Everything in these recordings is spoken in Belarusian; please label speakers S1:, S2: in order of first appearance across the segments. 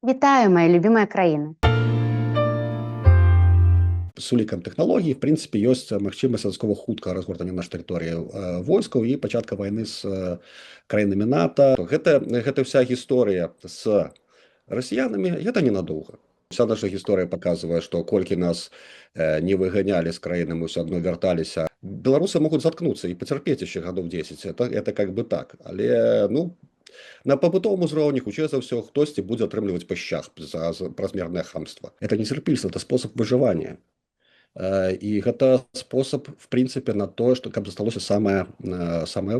S1: Вітаю, мои любимые краіны.
S2: З улікам тэхналогій, в прынцыпе, ёсць магчымасць дадатковага хуткага разгортання нашай тэрыторыі войскаў і пачатка вайны з краінамі НАТО. Гэта ўся гісторыя з расіянамі, гэта ненадоўга. Вся наша гісторыя паказвае, што колькі нас не выганялі з краіны, мы ўсё адно вярталіся. Беларусы могуць заткнуцца і пацярпець яшчэ гадоў 10. Это как бы так. Але, на пабытовым узроўні, хутчэй за ўсё, хтосьці будзе атрымліваць па шчах за празмернае хамства. Это не цярпільства, это спосаб выжывання. І гэта спосаб, в прынцыпе, на тое, што каб засталося самае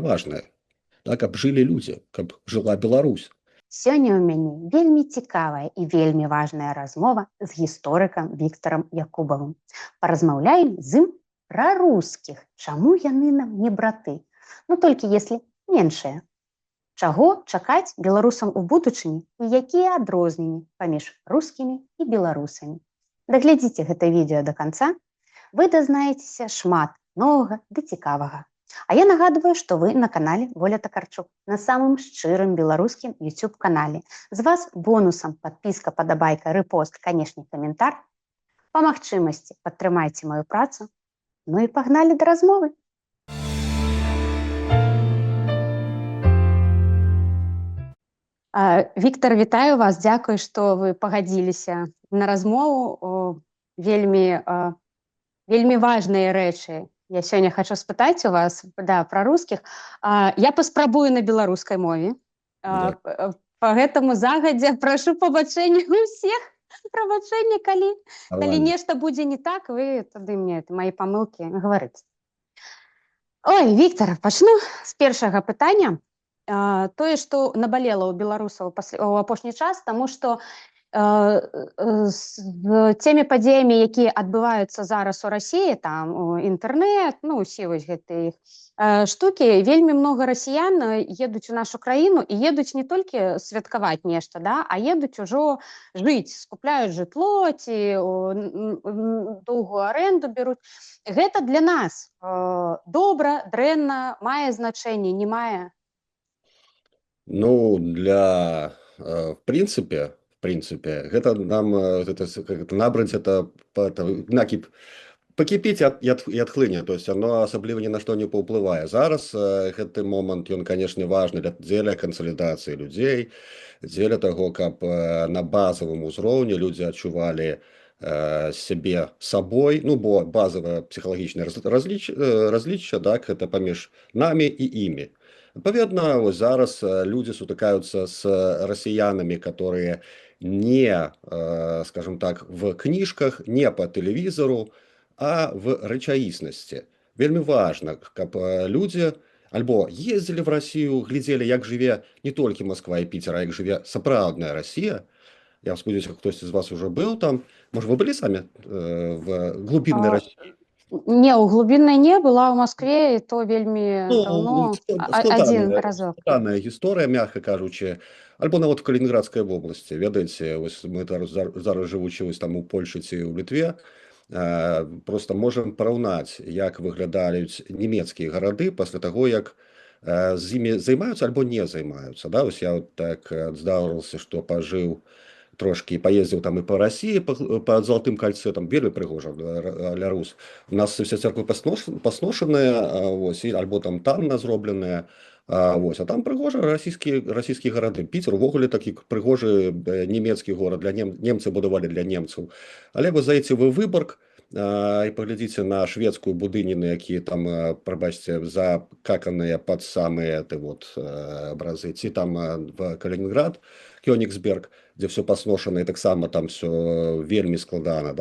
S2: важнае, каб жылі людзі, каб жыла Беларусь.
S1: Сёння ў мяне вельмі цікавая і вельмі важная размова з гісторыкам Віктарам Якубавым. Паразмаўляем з ім пра рускіх. Чаму яны нам не браты? Толькі если меншыя. Чаго чакаць беларусам у будучыні і якія адрозненні паміж рускімі і беларусамі? Даглядзіце гэта відео до конца, вы дазнаецеся шмат новага ды цікавага. А я нагадываю, што вы на канале Воля Такарчук, на самым шчырым беларускім YouTube-канале. З вас бонусам падпіска, падабайка, рэпост, канешне, каментар. Па магчымасці падтрымайце маю працу. І пагналі да размовы. Віктар, вітаю вас, дзякуй, што вы пагадзіліся на размову. Вельмі важныя рэчы я сёння хочу спытаць у вас пра рускіх. Я паспрабую на беларускай мове. Па гэтаму загадзя прашу прабачэння у ўсіх. Прабачэння, калі нешта будзе не так, вы тады мне мае памылкі гаварыце. Ой, Віктар, пачну з першага пытання. Тое, што набалела ў беларусаў у апошні час, таму што з теми падзеямі, якія адбываюцца зараз у Расіі, там інтэрнэт, усе вось гэтыя штукі, вельмі многа расіян едуць у нашу краіну і едуць не толькі святкаваць нешта, а едуць ужо жыць, скупляюць жытло ці доўгую арэнду бяруць. Гэта для нас добра, дрэнна, мае значэнне, не мае?
S2: В прынцыпе, гэта нам набраць, это накіп пакіпіць і адхлыне, то есть оно асабліва ні на што не паўплывае. Зараз гэты момант, ён, канешне, важны дзеля кансалідацыі людзей, дзеля таго, каб на базавым узроўні людзі адчувалі сябе сабой, бо базавае псіхалагічнае разлічча, гэта паміж намі і імі. Адпаведна, вось зараз людзі сутыкаюцца з расіянамі, которые не, скажем так, в кніжках, не по тэлевізору, а в рэчаіснасці. Вельмі важна, каб людзі альбо ездзілі в Расію, глядзелі, як жыве не толькі Москва і Піцер, а як жыве сапраўдная Расія. Я спадзяюся, хтосьці з вас уже быў там. Можа, вы былі самі в глубіннай Расіі?
S1: Не, у глубіннай не, была ў Москве, і то вельмі давно, адзін разок.
S2: Складаная гісторыя, мягка кажучы, альбо нават в Калінінградскай вобласці. Ведаеце, мы зараз жывучы там у Польшчы ці ў Літве, просто можам параўнаць, як выглядаюць нямецкія гарады пасля таго, як з імі займаюцца альбо не займаюцца. Вось я так здарылася, што пажыў трошки, паездзіў там і па Расіі, па Залатым кальцэ, там вельмі прыгожа для рус. У нас усе церквы пасношаныя, альбо там танна зробленыя, а там прыгожа расійскія гарады. Піцер увогуле такі прыгожы нямецкі горад, для немцы будавалі для немцаў. Але вы заедзеце вы Выбарг і паглядзіце на шведскую будыніны, якія там, прабачце, закаканыя пад самыя абразы, ці там в Калінінград, Кёнігсберг, дзе все пасношана, і таксама там все вельмі складана,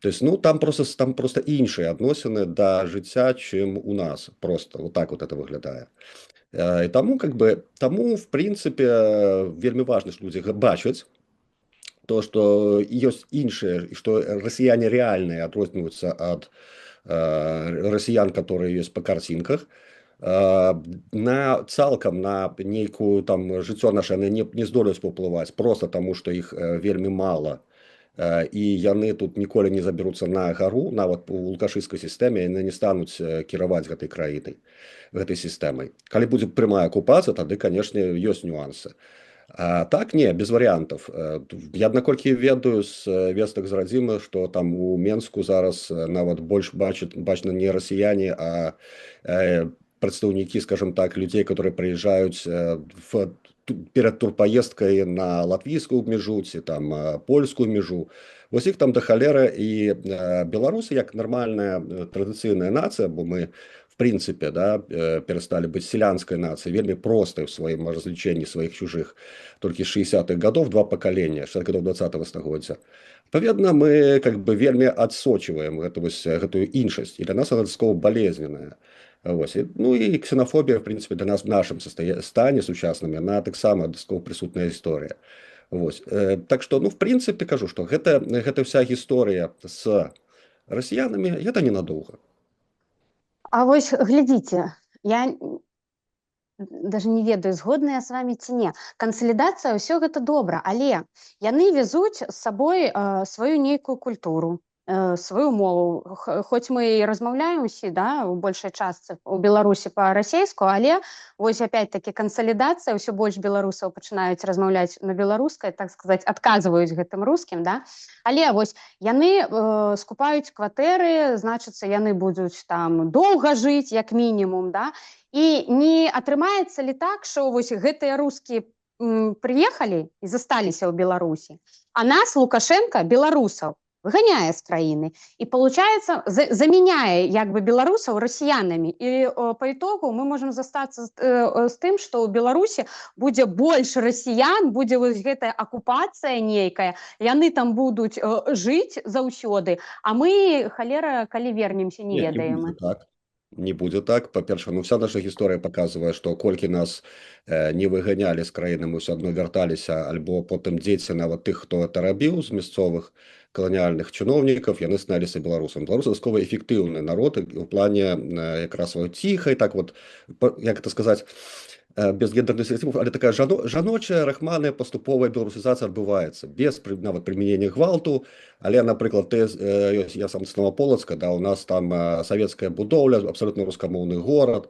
S2: То есть, там просто іншыя адносіны да жыцця, чым у нас. Просто вот так вот это выглядае. І таму, в прынцыпе, вельмі важна, што людзі бачаць то, што ёсць іншыя, і што расіяне рэальныя адрозніваюцца ад расіян, которые ёсць па карцінках. Цалкам на нейкую там жыццё наша не здолеюць паўплываць, просто таму, што іх вельмі мала. І яны тут ніколі не забяруцца на гару, нават у лукашысцкай сістэме яны не стануць кіраваць гэтай краінай, гэтай сістэмай. Калі будзе прямая акупацыя, тады, канешне, ёсць нюансы. А так не, без варыянтаў. Я наколькі ведаю з вестак з радзімы, што там у Менску зараз нават больш бачна не расіяне, а прадстаўнікі, скажем так, людзей, которые прыязджаюць перад турпаездкай на латвійскую мяжу ці там польскую мяжу. Вось іх там да халеры, і беларусы як нармальная традыцыйная нацыя, бо мы в принципе, да, перестали быть селянской нацией, вельми простой в своем развлечении своих чужих. Только с 60-х годов, два поколения, 60-х годов 20-го стагоддзя. Адпаведна, мы как бы вельми адсочваем гэтую іншасць, і для нас она дастаткова болезненная. Вось. Ну і ксенофобія, в принципе, для нас в нашем стане сучасным, она таксама дастаткова прысутная гісторыя. Вось. Так что, ну, в принципе, кажу, что гэта вся гісторыя с расіянамі, это ненадолго.
S1: А вось глядзіце, я даже не ведаю, згодная з вами ці не. Кансалідацыя, ўсё гэта добра, але яны везуць з сабой сваю нейкую культуру, сваю мову. Хоць мы і размаўляем усе, да, у большай частцы у Беларусі па-расейску, але вось опять-таки кансалідацыя, ўсё больш беларусаў пачынаюць размаўляць на беларускай, так сказаць, адказваюць гэтым рускім, да. Але вось яны скупаюць кватэры, значыцца, яны будуць там доўга жыць, як мінімум, да. І не атрымаецца ли так, што вось гэтыя рускія прыехалі і засталіся ў Беларусі, а нас Лукашенко, беларусаў, выганяе з краіны і получается заменяе як бы беларусаў расіянамі, і по итогу мы можем застацца з тым, што ў Беларусі будзе больш расіян, будзе вось гэтая акупацыя нейкая, яны там будуць жыць заўсёды, а мы, халера, калі вернемся, не ведаем.
S2: Не будзе так. Па-першае, ну, вся наша гісторыя паказвае, што колькі нас не выганялі з краіны, мы ўсё адно вярталіся, альбо потым дзеці нават тых, хто это рабіў з мясцовых каланіяльных чыноўнікаў, яны станаліся беларусам. Беларусы дастаткова эфектыўны народ у плане якраз ціхай, так вот, як это сказаць, без гендерных стереотипов, але такая жаночая, рахманая, паступовая беларусізацыя адбываецца, без нават прымянення гвалту, але, напрыклад, я сам з Новополацка, да, у нас там савецкая будоўля, абсолютно рускамоўны горад,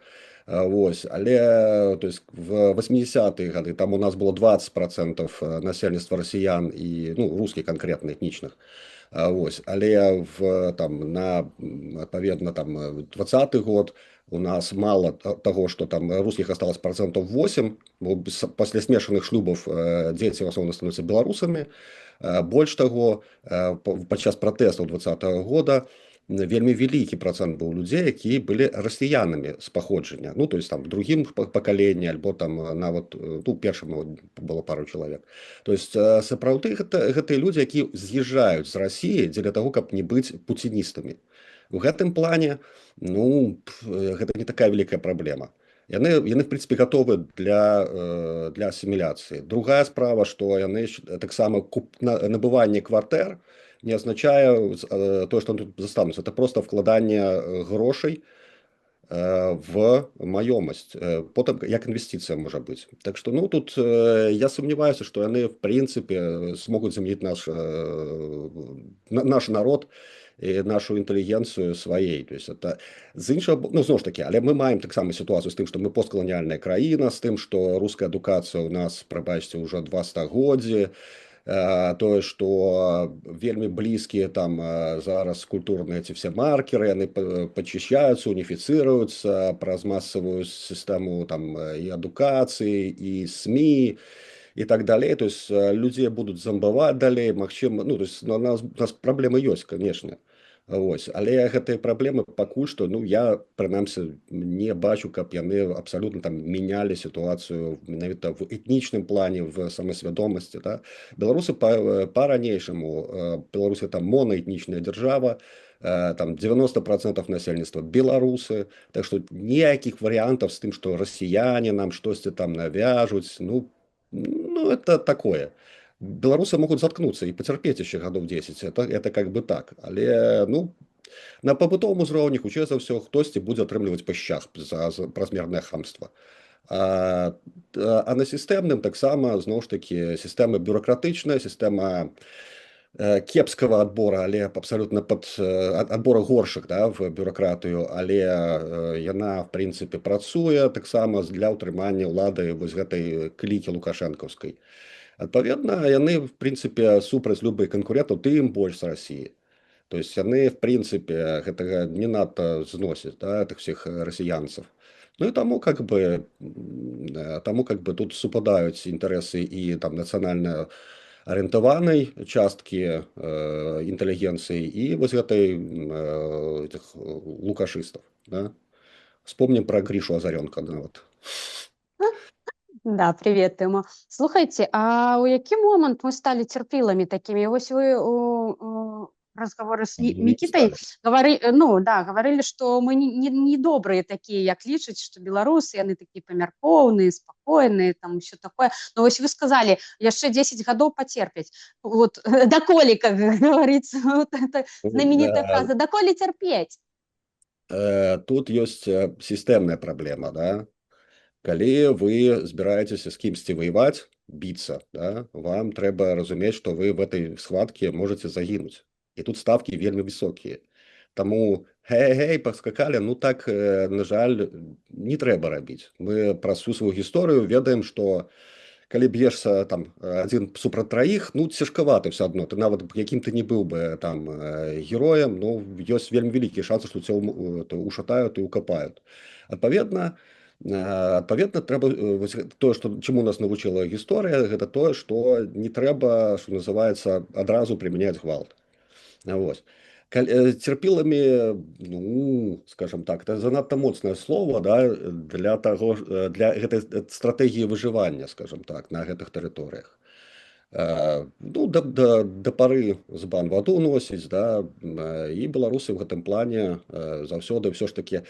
S2: вось, але то есть, в 80-е гады там у нас было 20% насельніцтва расіян і, ну, рускіх конкретно этнічных. Вось, але адпаведна там 20-й год у нас мало того, что там русских осталось 8%, после смешанных шлюбов дети в основном становятся белорусами. Больше того, падчас пратэстаў 20-го года вельмі вялікі процент быў людзей, якія былі расіянамі з паходжання, ну, то есть там другім пакаленні, альбо там нават, ну, першым было пару чалавек. То есть сапраўды гэтыя людзі, якія з'язджаюць з Расіі дзеля таго, каб не быць пуціністамі. У гэтым плане, ну, гэта не такая вялікая праблема. Яны в прынцыпе, гатовы для асіміляцыі. Другая справа, што яны таксама набыванне кватэр не означае то, што тут застануцца. Это просто вкладанне грошай в маёмасць, потым як інвестыцыя можа быць. Так што, ну, тут я сумняваюся, што яны в прынцыпе смогуць замяніць наш народ і нашу інтэлігенцыю сваей. То есть это з іншага, ну, зноў ж такі, але мы маем таксама сітуацыю з тым, што мы посткаланіяльная краіна, з тым, што руская адукацыя ў нас, прабачце, ўжо 2 стагоддзі, тое, што вельмі блізкія там зараз культурныя ці все маркеры, яны пачышчаюцца, уніфіцыруюцца праз масавую сістэму там і адукацыі, і СМІ, и так далее. То есть люди будут зомбовать далее, магчыма, ну, то есть у нас проблемы есть, конечно. Вось. Але гэтыя праблемы пакуль што, ну, я, прынамсі, не бачу, каб яны абсалютна там менялі сітуацыю менавіта в этнічным плане, в самасвядомасці. Да? Беларусы па-ранейшаму, Беларусь там монаэтнічная дзяржава, там 90% насельніцтва беларусы, так што ніякіх варыянтаў з тым, што расіяне нам штосьці там навяжуць, ну, это такое. Беларусы могут заткнуться и потерпеть еще годов 10. Это как бы так. Але, ну, на побытовом узроўні, хутчэй за ўсё, хтосьці будзе атрымліваць па шчах за празмернае хамства. А на сістэмным таксама, зноў ж такі, сістэма бюракратычная, сістэма кепскага адбора, але абсалютна адбора горшых, да, в бюракратыю, але яна в прынцыпе працуе таксама для ўтрымання ўлады вось гэтай клікі лукашэнкаўскай. Адпаведна, яны в прынцыпе супраць любых канкурентаў, тым больш з Расіі. То есть яны в прынцыпе гэтага не надта зносяць, да, этих всех расіянцаў. Ну і таму как бы тут супадаюць інтарэсы і там нацыянальна арыентаванай часткі інтэлігенцыі і вось гэтай этих лукашыстаў. Да? Вспомним про Гришу Азарёнка нават.
S1: Да, привет, Тыма. Слухайте, а у які момент мы стали терпилами такими? Вось вы у разговоры с
S2: Не
S1: Микитой
S2: стали.
S1: ну, да, говорили, что мы не добрые такие, як лічаць, что беларусы, яны такие памяркоўныя, спокойные, там еще такое. Но вось вы сказали, яшчэ 10 гадоў потерпеть. Вот, доколе, как говорится, вот эта знаменитая фраза, доколе терпеть?
S2: Тут ёсць сістэмная праблема, да? Калі вы збіраецеся з кімсьці воеваць, біцца, да, вам трэба разумець, што вы в этой схватке можете загінуць. І тут ставкі вельмі высокія. Таму гэй, паскакалі, ну так, на жаль, не трэба рабіць. Мы праз всю сваю гісторыю ведаем, што калі б'ешся там адзін супраць траіх, ну цяжкавата все адно. Ты нават якім ты не быў бы там героем, ну ёсць вельмі вялікія шансы, што цябе ушатаюць і укапаюць. Адпаведна, трэба тое, што чаму нас навучыла гісторыя, гэта тое, што не трэба, што называецца, адразу прымяняць гвалт. Вось. Церпіламі, ну, скажем так, это занадта моцнае слово, да, для гэтай стратэгіі выжывання, скажем так, на гэтых тэрыторыях. Ну, да пары збан ваду носіць, да, і беларусы ў гэтым плане заўсёды ўсё ж такі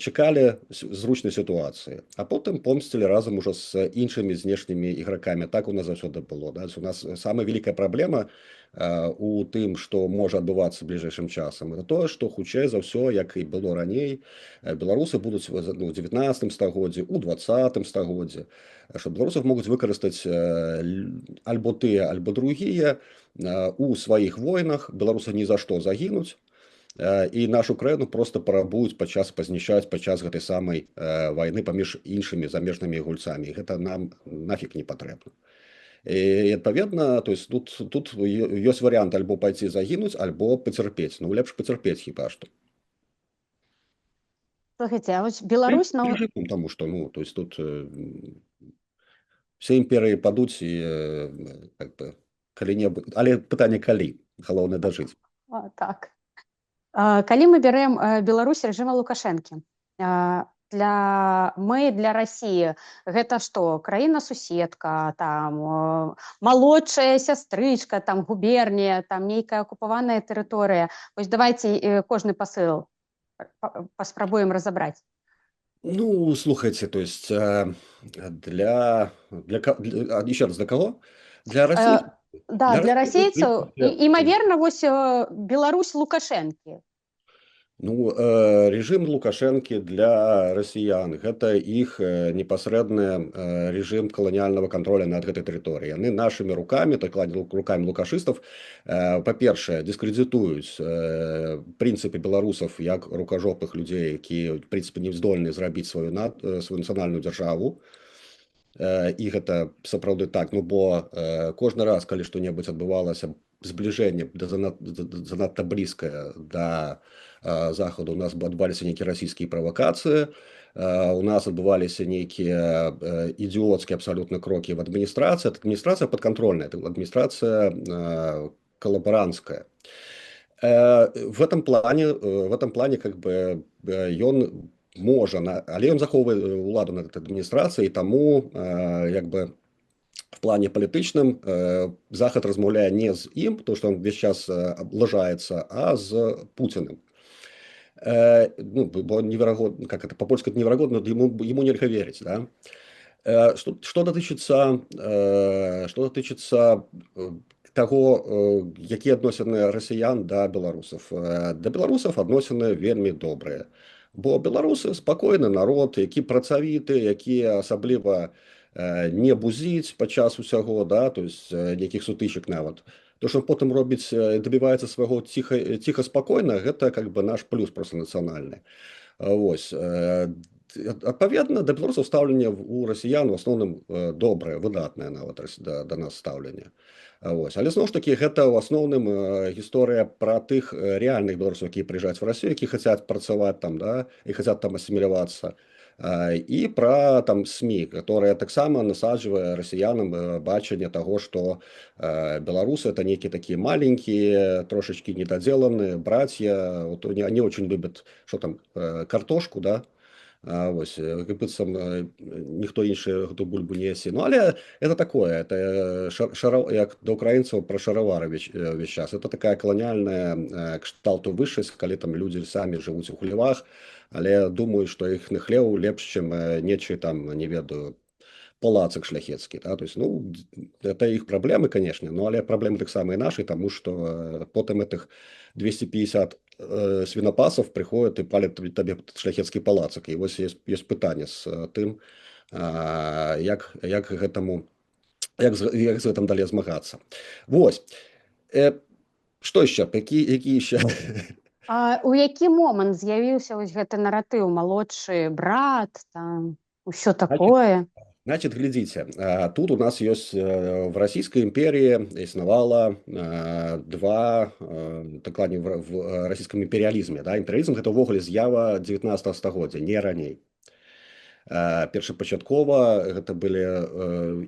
S2: чакалі зручнай сітуацыі, а потым помсцілі разам ужо з іншымі знешнімі ігракамі. Так у нас заўсёды было. Да? У нас самая вялікая праблема у тым, што можа адбывацца бліжэйшым часам, это тое, што хутчэй за ўсё, як і было раней, беларусы будуць у 19 стагоддзі, у 20 стагоддзі, што беларусаў могуць выкарыстаць альбо тыя, альбо другія у сваіх войнах. Беларусы ні за што загінуць, і нашу краіну просто парабуюць пазнішаць падчас гэтай самай вайны паміж іншымі замежнымі гульцамі. Гэта нам нафіг не патрэбна. І адпаведна, то есть тут ёсць варыянт альбо пайці загінуць, альбо пацярпець. Ну лепш пацярпець хіба што.
S1: Слушайте, а вот Беларусь...
S2: Потому что, ну, то есть тут все імперыі падуць і как бы калі-небудзь, але пытанне калі, галоўнае дажыць.
S1: Так. Калі мы берем Беларусь режима Лукашэнкі, для России гэта што? Краіна-суседка, там малодшая сястрычка, там губернія, там нейкая акупаваная тэрыторыя. Вось давайте кожны пасыл паспрабуем разабраць.
S2: Ну, слухайте, то есть еще раз, для кого? Для России?
S1: Да, для расейцаў. Імаверна, вось Беларусь Лукашэнкі.
S2: Ну, режим Лукашэнкі для расіян гэта іх непасрэдны режим каланіяльнага контроля над гэтай тэрыторыяй. Яны нашымі рукамі, рукамі лукашыстаў, па-першае, дыскрэдытуюць прынцыпе беларусаў як рукажопых людзей, якія, в прынцыпе, не здольны зрабіць сваю нацыянальную дзяржаву. І гэта сапраўды так, ну бо кожны раз, калі што-небудзь адбывалася, збліжэнне занадта блізкае да захаду, у нас адбываліся нейкія расійскія правакацыі, у нас адбываліся нейкія ідыёцкія абсалютна крокі в адміністрацыі. Адміністрацыя падкантрольная, адміністрацыя калабаранцкая. В этом плане как бы ён можа, але ён захоўвае ўладу над адміністрацыяй, і таму як бы в плане палітычным Захад размаўляе не з ім, потому что он весь час облажаецца, а з Путиным. Ну, бо неверагодна, как это по-польски неверагодна, ему нельга верить, да? Что датычыцца таго, якія адносіны расіян да беларусаў. Да беларусаў адносіны вельмі добрыя. Бо беларусы спакойны народ, які працавіты, які асабліва не бузіць падчас усяго, да, то есть нейкіх сутычак нават. То, што потым робіць, дабіваецца свайго ціха спакойна, гэта как бы наш плюс просто нацыянальны. Вось. Адпаведна, да беларусаў стаўленне у расіян у асноўным добрае, выдатнае нават да нас стаўленне. Вось. Але зноў ж такі гэта ў асноўным гісторыя пра тых рэальных беларусаў, якія прыязджаюць в Расію, які хацяць працаваць там, да, і хацяць там асімілявацца. І пра там СМІ, которая таксама насаджвае расіянам бачанне таго, што беларусы это нейкія такія маленькія, трошечки недоделанные братья, вот они очень любят, что там, картошку, да, вось, як быццам ніхто іншы гэту бульбу не ясе. Ну, але это такое, это як да украінцаў пра шаравары весь час. Это такая каланіальная кшталту вышэсць, калі там людзі самі жывуць у хлевах, але думаюць, што іхны хлеў лепш, чым нечы там, не ведаю, палацак шляхецкі, да? То есть, ну, это іх праблемы, конечно, но але праблемы таксама і нашы, таму што потым этих 250 свинопасов приходят и палят табе шляхецкі палацак. І вось есть пытанне з тым, як з гэтым далей змагацца. Вось. Што яшчэ? Які яшчэ?
S1: У які момант з'явіўся вось гэты наратыў малодшы брат, там усё такое?
S2: Значит, глядите, тут у нас есть в Российской империи існавала два, дакладней в российском империализме. Да? Империализм это ўвогуле з'ява 19 стагоддзя, не раней. Першапачаткова гэта былі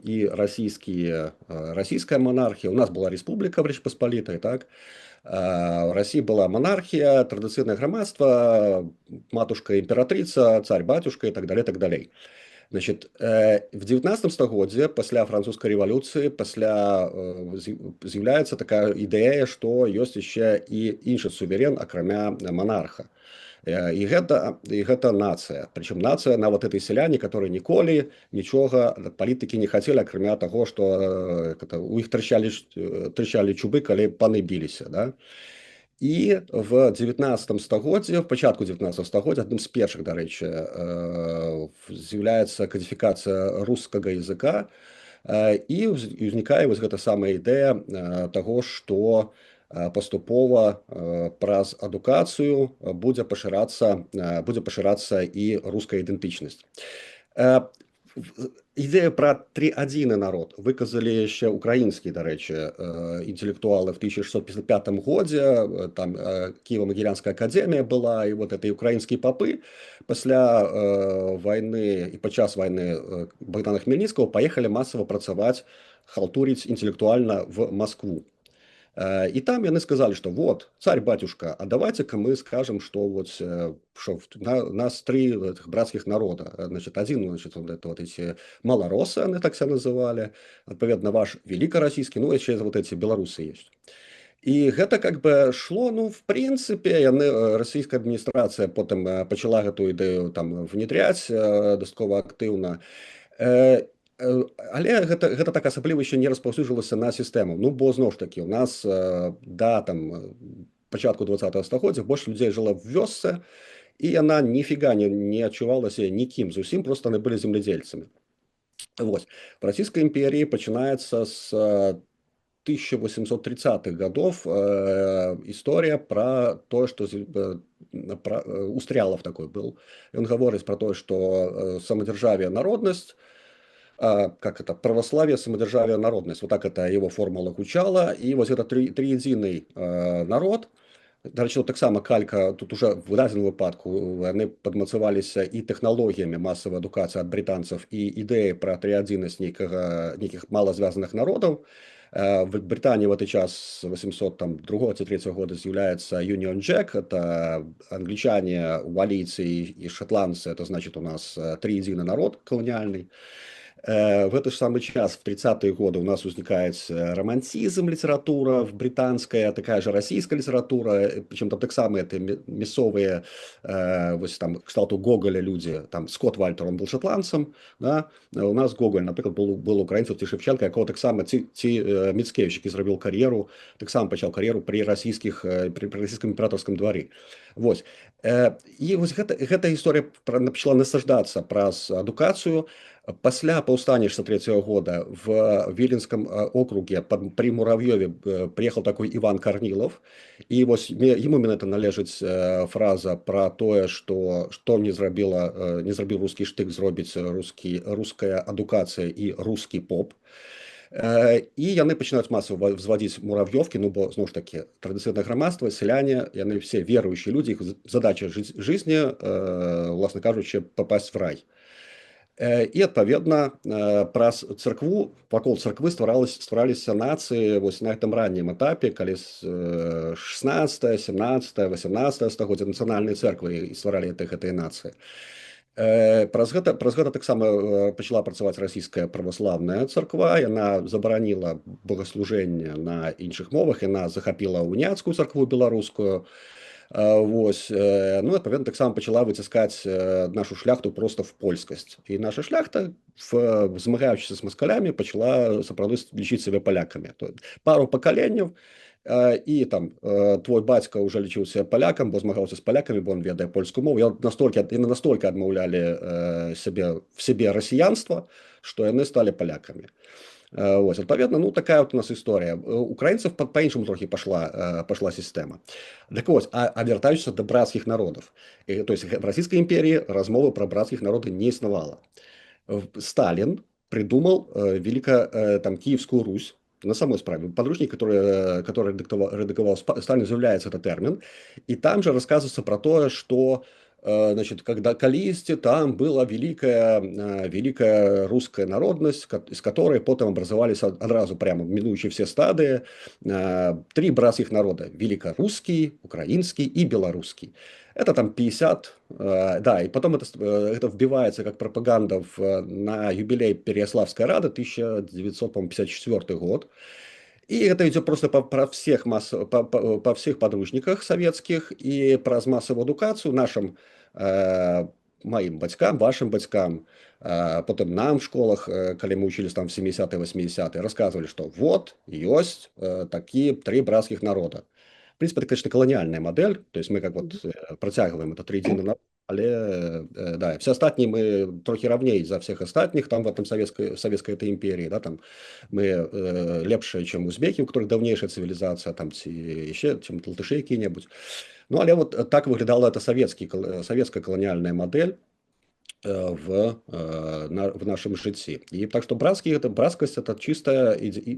S2: і расійская монархія. У нас была республика в Речи Посполитой, так? В России была монархия, традыцыйнае грамадства, матушка-імператрица, царь-батюшка и так далее, так далее. Значит, в 19 стагоддзе, пасля французской революции, з'яўляецца такая ідэя, што ёсць яшчэ і іншы суверен, акрамя монарха. І гэта нацыя. Причем нацыя нават этой сяляне, которые ніколі нічога ад палітыкі не хацелі, акрамя таго, што у іх трыщалі чубы, калі паны біліся. Да? І в 19 стагоддзе, в пачатку 19 стагоддзя, адным з першых, дарэчы, з'яўляецца кодифікацыя рускага языка, і ўзнікае вось гэта самая ідэя таго, што паступова праз адукацыю будзе пашырацца і руская ідэнтычнасць. Ідэю пра трыадзіны народ выказалі яшчэ украінскія, дарэчы, інтэлектуалы в 1655 годзе, там Кіева-Магілянская акадэмія была, і вот эти украінскія папы пасля вайны і падчас вайны Богдана Хмельніцкага паехалі масава працаваць, халтуріць інтэлектуальна в Москву. И там яны сказали, что вот, царь-батюшка, а давайте-ка мы скажем, что вот что нас три этих братских народа. Значит, один, значит, вот эти малоросы, они так себя называли, отповедно ваш великороссийский, ну, еще вот эти белорусы есть. И это как бы шло, ну, в принципе, российская администрация потом почала эту идею там внедрять дастаткова активно. Але гэта так асабліва еще не распаўсюджвалася на сістэму. Ну, бо зноў ж такі у нас да там пачатку 20-го стагоддзя больш людзей жыла в вёсцы, і яна ніфіга не адчувалася нікім зусім, просто яны былі землядзельцамі. Вот. В Российской империи пачынаецца с 1830-х годов история про то, что Устрялов такой был. И он говорит про то, что самодержавие, народность, как это, православие, самодержавие, народность. Вот так это его формула гучала. И вот это триединый народ, дарэчы, так само калька, тут уже в дадзеным выпадку они падмацавались и технологиями массовой адукации от британцев, и идеей про триадзіннасць неких малозвязанных народов. В Британии в этот час с 802-3 года является Union Jack, это англичане, валийцы и шотландцы, это значит у нас триединый народ колониальный. В этот же самый час, в 30-е годы, у нас возникает романтизм, литература британская, такая же российская литература, причем там так само это мясовые, вот там, кстати, у Гоголя люди, там Скотт Вальтер, он был шотландцем, да? У нас Гоголь, например, был украинцем, Шевченко, якого так само Мицкевич, який зробив кар'єру, так само почав кар'єру при российском императорском дворе. Вот. И вот эта история начала насаждаться про адукацию. Пасля паўстання 63 года в Віленском округе при Муравьеве приехал такой Иван Корнилов, и вот ему менавіта належыць фраза про тое, что не зрабіў русский штык зробіць руская адукацыя і русский поп. І яны пачынаюць масава взводзіць муравьёвкі, ну бо зноў ж таки традыцыйнае грамадства, сяляне, яны все верующие люди, іх задача жизни, власна кажучы, попасть в рай. І адпаведна праз царкву, вакол царквы ствараліся нацыі вось на гэтым раннім этапе, калі 16, 17, 18 стагоддзя нацыянальныя цэрквы і стваралі гэтыя нацыі. Праз гэта таксама пачала працаваць расійская праваслаўная царква, яна забараніла богаслужэнне на іншых мовах, яна захапіла уняцкую царкву беларускую. Вось, ну, адпаведна, таксама пачала выціскаць нашу шляхту просто в польскасць. І наша шляхта, змагаючыся з маскалямі, пачала сапраўды лічыць сябе палякамі. Пару пакаленняў, і там твой бацька ўжо лічыў сябе палякам, бо змагаўся з палякамі, бо он ведае польскую мову. Яны настолькі адмаўлялі в сябе расіянства, што яны сталі палякамі. Ось, адпаведна, ну, такая вот у нас история. Украинцев по-іншаму трохи пошла система. Так вот, а вертаючись до братских народов. То есть в Российской империи размовы про братских народов не иснавало. Сталин придумал там Киевскую Русь. На самой справе. Подручник, который редактовал Сталин, заявляется этот термин. И там же рассказывается про то, что значит, когда колисте там была великая русская народность, из которой потом образовались одразу прямо минующие все стады 3 братских народа: великорусский, украинский и белорусский. Это там 50, да, и потом это вбивается как пропаганда на юбилей Переяславской Рады, 1954 год. И это идет просто по всех подручниках советских и про массовую адукацию нашим, моим бацькам, вашим бацькам, потом нам в школах, когда мы учились там в 70-е, 80-е, рассказывали, что вот есть такие 3 братских народа. В принципе, это, конечно, колониальная модель, то есть мы как вот протягиваем этот триединый народ, але, да, все остальные мы трохи равнее за всех остальных, там в этом советской этой империи, да, там мы лепшие, чем узбеки, у которых давнейшая цивилизация, там еще, чем латыши какие-нибудь. Ну, але вот так выглядала эта советская колониальная модель в нашем житті. І так що братскость – це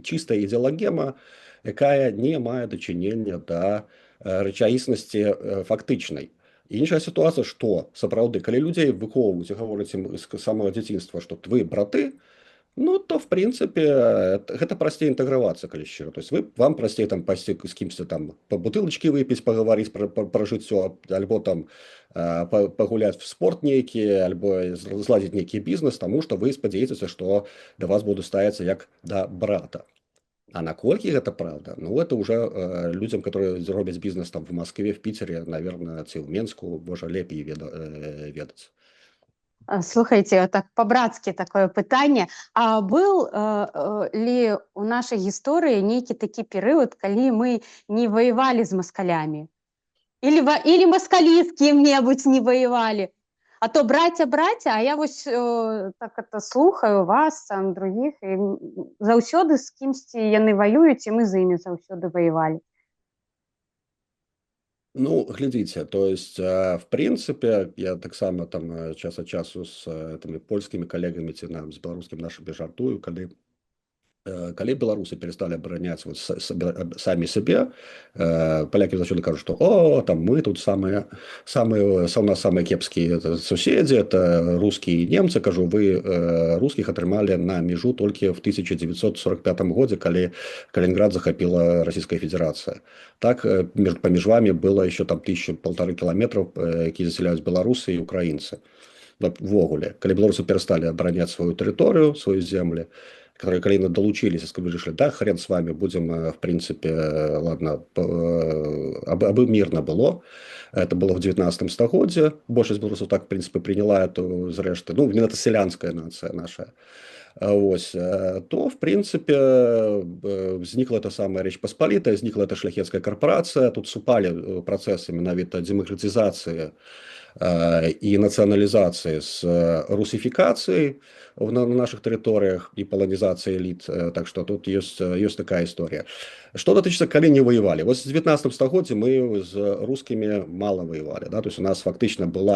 S2: чиста ідеологема, яка не має дочинення до рэчаіснасці фактычнай. Іншая ситуация, что сапраўды, калі людей выхоўваюць і гавораць ім з самого дзяцінства, что вы браты, ну, то, в принципе, это простее интегроваться, калі шчыра. То есть вам простее там пойти с кем-то там по бутылочке выпить, поговорить про жыццё, альбо там погулять в спорт нейкі, альбо зладзіць нейкі бізнес, тому что вы спадзяецеся, что до вас будут ставиться як до брата. А наколькі гэта правда? Ну, это уже людям, которые робяць бизнес там в Москве, в Питере, наверное, ці в Менску, можа лепей ведаць.
S1: Слухайте, так по-братски такое пытанне. А был ли у нашей гісторыі нейкі такі перыяд, калі мы не воевали з маскалями? Или маскалі з кім-небудзь не воевали? А то братья, а я вось так это слухаю вас, там, других, і заўсёды з кімсьці яны воююць, і мы з імі заўсёды воевали.
S2: Ну, глядите, то есть, в принципе, я таксама там час от часу с этими польскими коллегами, ці с белорусским нашими жартую, калі беларусы перестали обороняться вот сами себе, поляки заўсёды кажут, что там мы тут у нас самые кепские соседи, это русские и немцы. Кажу, вы русских отрымали на межу только в 1945 году, калі Калининград захопила Российская Федерация. Так, помеж вами было еще там 1,5 километров, які заселяюць белорусы и украинцы. Ввогуле, калі белорусы перестали оборонять свою территорию, свою землю, которые калі долучились, сказали, да, хрен с вами, будем, в принципе, ладно, абы мирно было. Это было в 19 стагоддзе. Большасць белорусов так, в принципе, приняла эту зрэшты. Ну, это селянская нация наша. Ось, то, в принципе, возникла эта самая Речь Посполитая, возникла эта шляхетская корпорация, тут супали процессы менавіта демократизации и национализации с русификацией на наших территориях и полонизацией элит. Так что тут есть такая история. Что дотычыцца, калі не воевали. Вот в 19 стагоддзі мы з рускімі мало воевали. Да? То есть у нас фактично был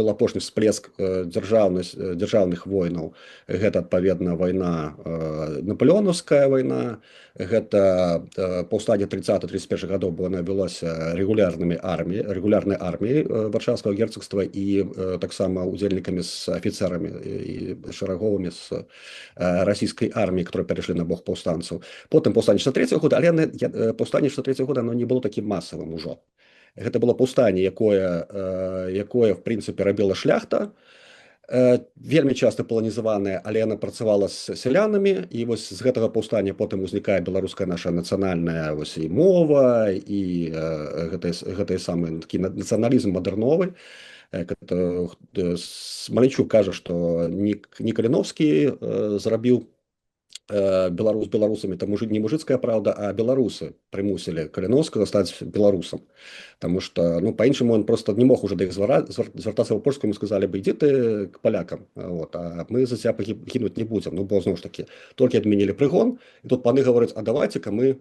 S2: апошні всплеск дзяржаўных войнаў. Гэта, адпаведна, война, наполеоновская война, гэта паўстанне 30-31 гадоў, бо она вялася регулярнай арміяй варшаўскага герцогства і таксама удзельнікамі з афіцэрамі і шараговымі з расійскай арміі, которые перайшлі на бок паўстанцаў. Потым паўстанне 63 года, але паўстанне 63 года оно не было такім масавым ужо. Гэта было паўстанне, якое в прынцыпе рабіла шляхта, вельмі часта паланізаваная, але яна працавала з сялянамі, і вось з гэтага паўстання потым узнікае беларуская наша нацыянальная вось і мова, і гэты самы такі нацыяналізм мадэрновы. Малейчук кажа, што не Каліновскі зрабіў Беларусь беларусамі, там не мужицкая правда, а беларусы прымусілі Каліновскага стаць беларусам. Потому что, по-іншаму он просто не мог уже до іх звертаться по-польску, ему сказали бы, иди ты к полякам, вот, а мы за тебя гинуть не будем. Бо, знову ж таки, толькі адмінілі прыгон, і тут паны говорят, а давайте-ка мы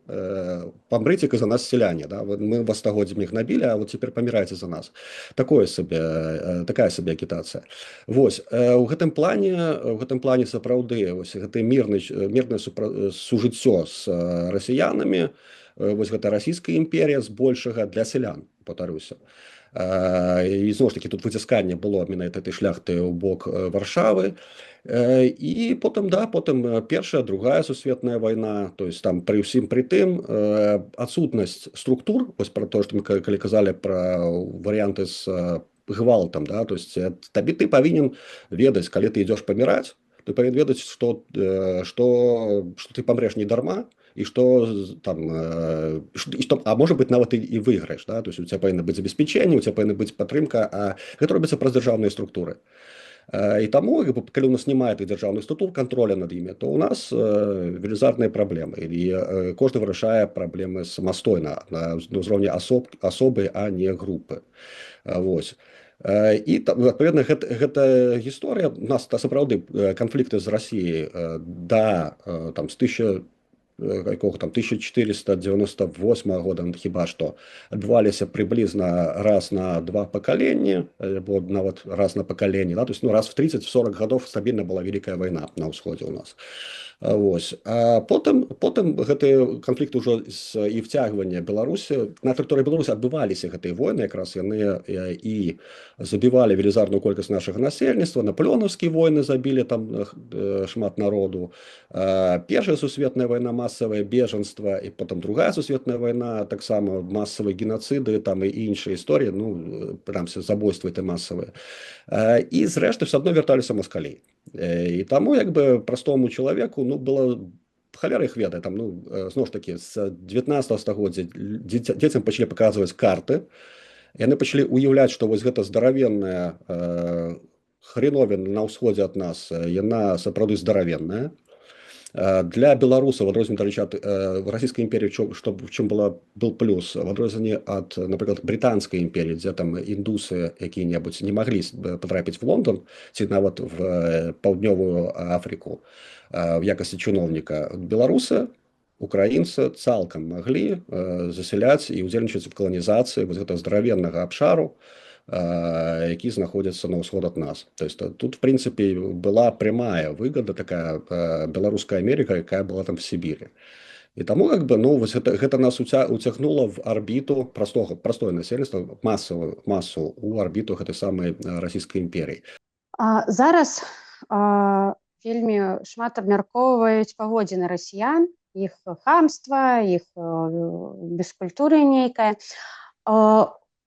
S2: помрите-ка за нас селяне, да? Мы вас стагоддзямі іх набілі, а вот теперь помирайте за нас. Такая себе агітацыя. Вось, у гэтым плане сапраўды, вось, гэта мірнае сужыццё з расіянамі, вось гэта расійская імперія збольшага для сялян, паўтаруся. І зноў ж такі тут выцісканне было менавіта этой шляхты ў бок Варшавы. І потым першая, другая сусветная вайна, то есть там пры ўсім пры тым адсутнасць структур, вось пра тое, што мы калі казалі пра варыянты з гвалтам, да, то есть ты павінен ведаць, калі ты ідзеш паміраць, ты павінен ведаць, што ты памрэш не дарма, и что там, а может быть нават и выиграешь, да? То есть у тебя павінна быць забеспячэнне, у тебя павінна быць падтрымка, а гэта робіцца праз дзяржаўныя структуры. И тому, калі у нас няма этих дзяржаўных структур, контроля над імі, то у нас велізарныя праблемы, і кожны вырашае праблемы самастойна на ўзроўні асобы, а не групы. Вось. І адпаведна гэта гісторыя, у нас сапраўды канфлікты з Расіяй з 1498 года хіба што адбываліся прыблізна раз на 2 пакаленні, або нават раз на пакаленне, да? То есть, раз в 30-40 гадоў стабільна была вялікая вайна на ўсходзе ў нас. Вось. А потым гэты канфлікт ужо і вцягвання Беларусі, на тэрыторыі Беларусі адбываліся гэтыя войны, якраз яны і забівалі велізарную колькасць нашага насельніцтва, наполеонаўскія войны забілі там шмат народу, першая сусветная вайна, масавае бежанства, і потым другая сусветная вайна, таксама масавыя геноциды, там і іншыя історыі, прынамсі забойствы масавыя. І зрэшты все адно вярталіся маскалі. І таму простому чалавеку было халера іх ведае, там, зноў ж такі, з 19 стагоддзя дзецям пачалі паказваць карты, яны пачалі уяўляць, што вось гэта здаравенная хреновіна на ўсходзе ад нас, яна сапраўды здаравенная. Для беларусаў, в адрозненне, дарэчы, ад расійскай імперіі, в чым был плюс, в адрозненне ад, напрыклад, брытанскай імперіі, дзе там індусы якія-небудзь не маглі патрапіць в Лондон, ці нават в паўднёвую Афрыку в якасці чыноўніка. Беларусы, украінцы цалкам маглі засяляць і ўдзельнічаць у каланізацыі вось гэтага здаравеннага абшару, які знаходзяцца на ўсход ад нас. То есть тут, в прынцыпе, была прямая выгода, такая беларуская Америка, якая была там в Сібіры. І таму вось гэта нас уцягнула в арбіту простое насельніцтва, масу у арбіту гэтай самай расійскай імперіі.
S1: Зараз вельмі шмат абмяркоўваюць паводзіны расіян, іх хамства, іх бескультура нейкая.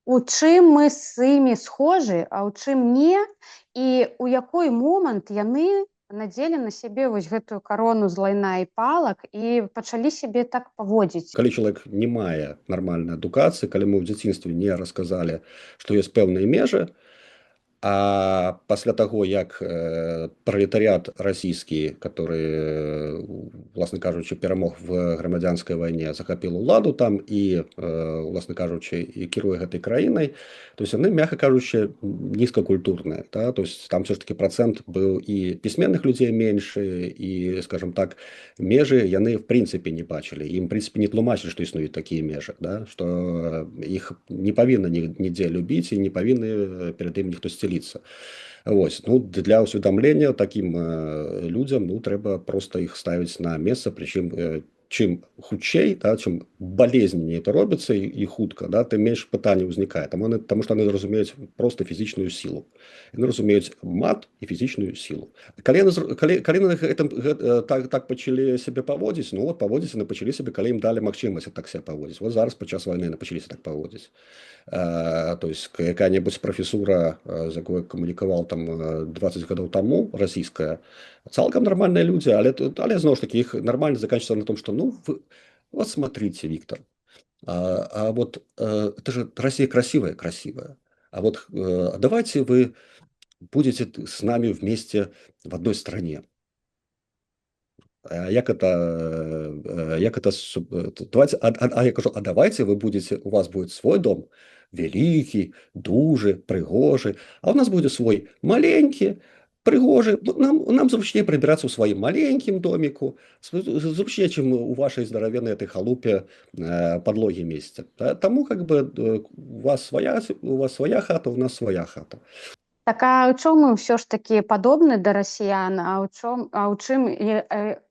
S1: У чым мы з імі схожы, а ў чым не, і у якой момант яны надзелі на сябе вось гэтую карону з лайна і палак і пачалі сябе так паводзіць.
S2: Калі чалавек не мае нармальнай адукацыі, калі мы ў дзяцінстве не расказалі, што ёсць пэўныя межы, А пасля таго, як пралетарыят расійскі, который, уласна кажучы, перамог в грамадзянскай вайне, захапіў уладу там і, уласна кажучы, і кіруе гэтай краінай, то есть яны, мякка кажучы, нізкакультурныя, да? То есть там все ж таки процент быў і пісьменных людзей меншы, і, скажем так, межы яны в прынцыпе не бачылі, ім в прынцыпе не тлумачылі, што існуюць такія межы, да? Што іх не павінна нідзе любіць і не павінны перад ім ніхто сцеліцца. Вось, ну, для ўсведамлення такім людзям, ну, трэба проста іх ставіць на месца, прычым чым хутчэй, да, чым балезненней это робіцца і хутка, да, тым менш пытанне ўзнікае, таму што яны разумеюць проста фізічную сілу. Яны разумеюць мат і фізічную сілу. Калі яны так пачалі сябе паводзіць, ну, вот паводзіць яны пачалі сябе, калі ім далі магчымасць так сябе паводзіць. Вот зараз падчас вайны яны пачаліся так паводзіць. То есть какая-нибудь профессура, з якой камунікаваў там 20 гадоў таму, расійская, цалкам нормальные люди, але зноў ж таки их нормально заканчивается на том, что ну вот смотрите, Виктор, вот это же Россия красивая, красивая, а вот давайте вы будете с нами вместе в одной стране. Як это давайте, я кажу, а давайте вы будете, у вас будет свой дом, великий, дужий, пригожий, а у нас будет свой маленький, пригожий. Нам зручнее прибираться в своем маленьком домику, зручнее, чем у вашей здоровенной этой халупе подлоги месяца. Тому как бы у вас своя хата, у нас своя хата.
S1: Так а ў чым мы ўсё ж такі падобны да расіян, а ў чым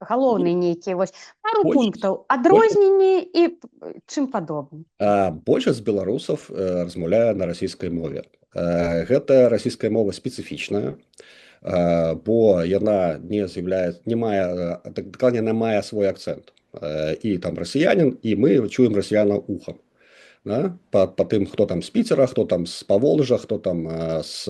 S1: галоўны нейкі вось пару пунктаў адрозненні і чым падобны?
S2: Большасць беларусаў размаўляе на расійскай мове. Гэта расійская мова спецыфічная, бо яна не мае, дакладней, не мае свой акцэнт. І там расіянін, і мы чуем расіяна ухам. Да? По тым, хто там з Піцера, хто там з Паволжа, хто там з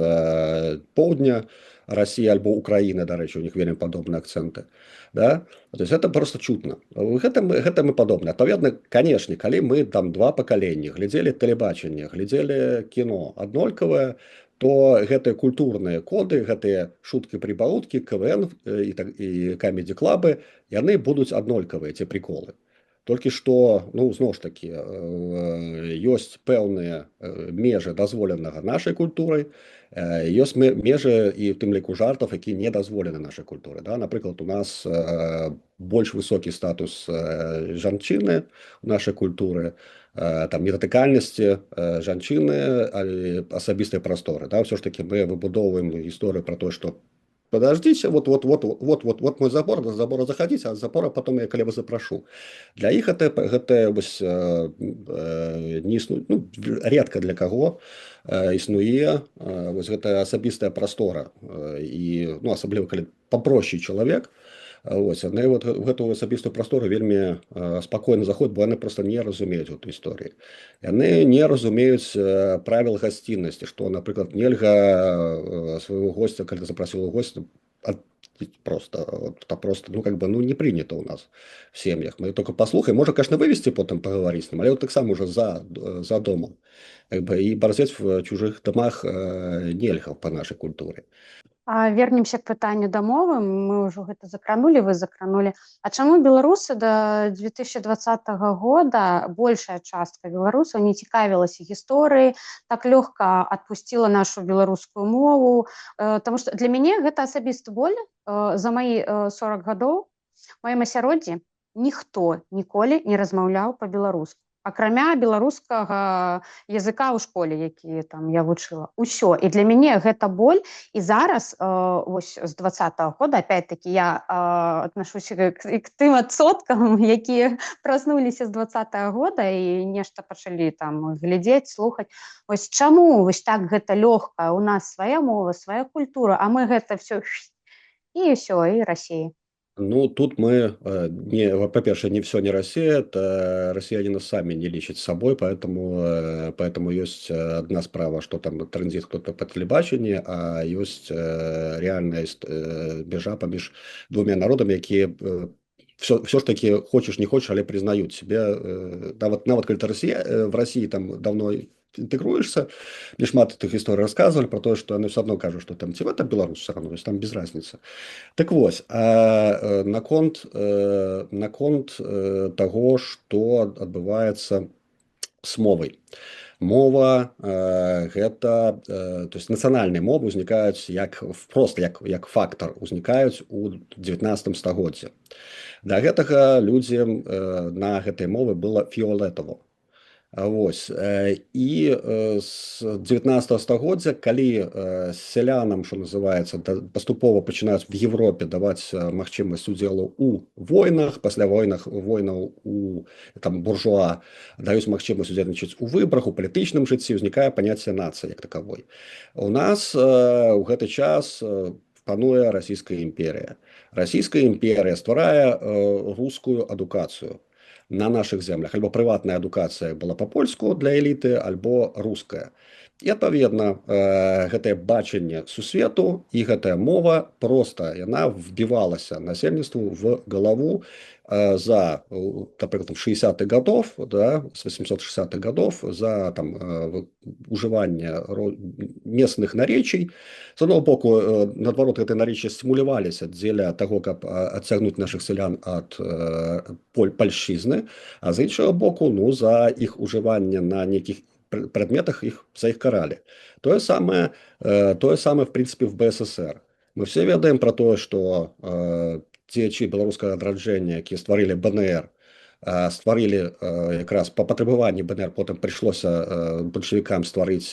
S2: поўдня Расіі альбо Украіны, дарэчы, у них вельмі падобныя акцэнты. Да? То есть это просто чутно. Гэта мы падобны. Адпаведна, канешне, калі мы там два пакаленні глядзелі тэлебачанне, глядзелі кіно аднолькавае, то гэтыя культурныя коды, гэтыя шуткі-прыбауткі, КВН і камедзі-клабы, яны будуць аднолькавыя, ці приколы. Толькі што, ну, зноў ж такі, ёсць пэўныя межы дазволенага нашай культурай, ёсць межы і в тым ліку жартаў, які не дазволены нашай культуры. Да? Напрыклад, у нас больш высокі статус жанчыны ў нашай культуры, там недатыкальнасці жанчыны, асабістай прасторы. Да? Ўсё ж такі мы выбудоўваем гісторыю пра тое, што подождите, вот мой забор, до забора заходите, а с забора потом я калі вас запрошу. Для іх гэта не існуе, ну, редка для каго існуе вось гэта асабістая прастора. І, ну, асабліва, калі папросцей чалавек, ось, яны вот гэтую асабістую прастору вельмі спакойна заходзяць, бо яны просто не разумеюць гэту гісторыю. Яны не разумеюць правіл гасціннасці, што, напрыклад, нельга свайго госця, калі ты запрасіў госця, просто, ну, как бы, ну, не принято у нас в семьях. Мы только послухаем, можа, конечно, вывести потом поговорить с ним, але вот так само уже за домом. Как бы, и борзеть в чужих домах нельга по нашей культуре.
S1: Вернемся к пытанню да мовы, мы ўжо гэта закранулі, вы закранулі. А чаму беларусы да 2020 года, большая частка беларусаў не цікавілася гісторыяй, так лёгка адпусціла нашу беларускую мову? Таму што для мяне гэта асабісты боль. За мои 40 гадоў у маім асяроддзі ніхто ніколі не размаўляў па-беларуску. Акрамя беларускага языка ў школе, які там я вучыла. Усё. І для мяне гэта боль. І зараз, вось з 2020 года, опять-таки, я аднашуся к тым адсоткам, якія праснуліся з 2020 года і нешта пачалі там глядзець, слухаць. Вось чаму вось так гэта лёгка? У нас свая мова, свая культура, а мы гэта все і ўсё, і Расія.
S2: Ну, тут мы, по-перше, не все не Россия, это россияне сами не лечат с собой, поэтому есть одна справа, что там транзит кто-то по телебачению, а есть реальная межа поміж двумя народами, які все ж таки хочешь не хочешь, але признают себя. Нават калі в России там давно интегруешься. Мне шмат этих историй рассказывали про то, что они все равно кажут, что там типа это белорус все равно, то есть там без разницы. Так вот, наконт того, что отбывается с мовой. Мова гэта то есть нацыянальныя мовы ўзнікаюць просто як фактор узнікаюць у 19 стагоддзі. Да гэтага людзям на гэтай мовы было фіолетава. Вось. І з 19 стагоддзя, калі сялянам, што называецца, паступова пачынаюць в Европе даваць магчымасць удзелу ў войнах, пасля войнаў у буржуа даюць магчымасць удзельнічаць у выбарах, у палітычным жыцці, узнікае паняцце нацыі як такавой. У нас у гэты час пануе расійская імперія. Расійская імперія стварае рускую адукацыю на наших землях. Альбо прыватная адукацыя была па-польску для эліты, альбо руская. І, адпаведна, гэтае бачанне сусвету і гэтая мова проста, яна вбівалася насельніцтву в галаву за, напрыклад, 60-х годов, да, с 860-х годов, за ужыванне местных наречий. З одного боку, наадварот, гэтыя наречия стимуляваліся дзеля таго, каб адцягнуць наших сялян ад пальшчызны, а з іншага боку, за іх ужыванне на нейкіх предметах за их карали. То самое, в принципе, в БССР. Мы все ведаем про то, что дзеячы беларускага адраджэння, якія стварылі БНР, стварылі якраз па патрабаванні БНР, потым прыйшлося бальшавікам стварыць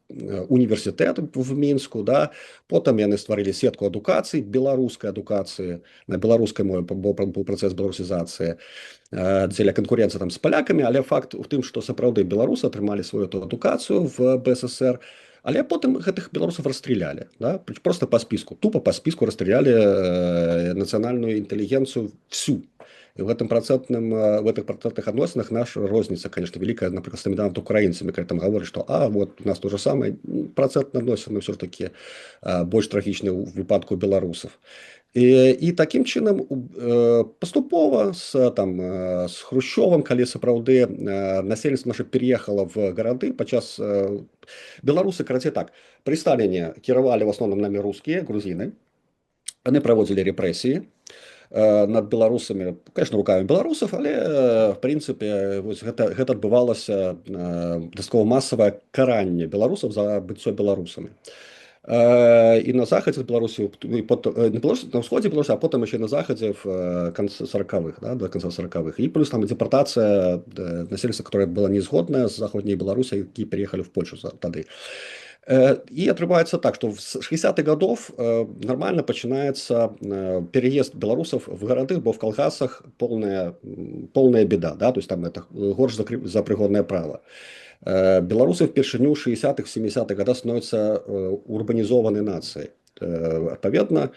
S2: універсітэт в Мінску, да? Потым яны стварылі сетку адукацыі, беларускай адукацыі, на беларускай мове быў працэс беларусізацыі, дзеля канкурэнцыі з палякамі, але факт у тым, што сапраўды беларусы атрымалі сваю адукацыю в БССР, але потым гэтых беларусаў расстралялі, да? Просто па спіску, тупо па спіску расстралялі нацыянальную інтэлігенцыю всю. І в гэтых процентных адносінах наша розніца, конечно, вялікая, напрыклад, з над украінцамі, калі там гавораць, што вот у нас то же самае, процентныя адносіны все ж таки больш трагічныя ў выпадку беларусаў. І такім чынам паступова з Хрущёвым, калі сапраўды насельніцтва наша переехала в гарады падчас беларусы, карацей так, пры Сталіне кіравалі в асноўным нами рускія, грузіны, яны праводзілі рэпрэсіі над беларусамі, конечно, руками беларусаў, але в прынцыпе гэта адбывалася дастаткова масавае каранне беларусаў за быццё беларусамі. І на захадзе Беларусі, на ўсходзе Беларусі, а потым яшчэ на захадзе в канцы 40-х, да, до конца 40-х. І плюс там депортацыя насельніцтва, которое было не згоднае з заходняй Беларусі, які переехалі в Польшу тады. И отрывается так, что с 60-х годов нормально начинается переезд белорусов в города, бо в колхозах полная беда, да, то есть там это горш за пригодное право. Белорусы в першыню 60-х, 70-х годах становятся урбанизованной нацией. Отповедно,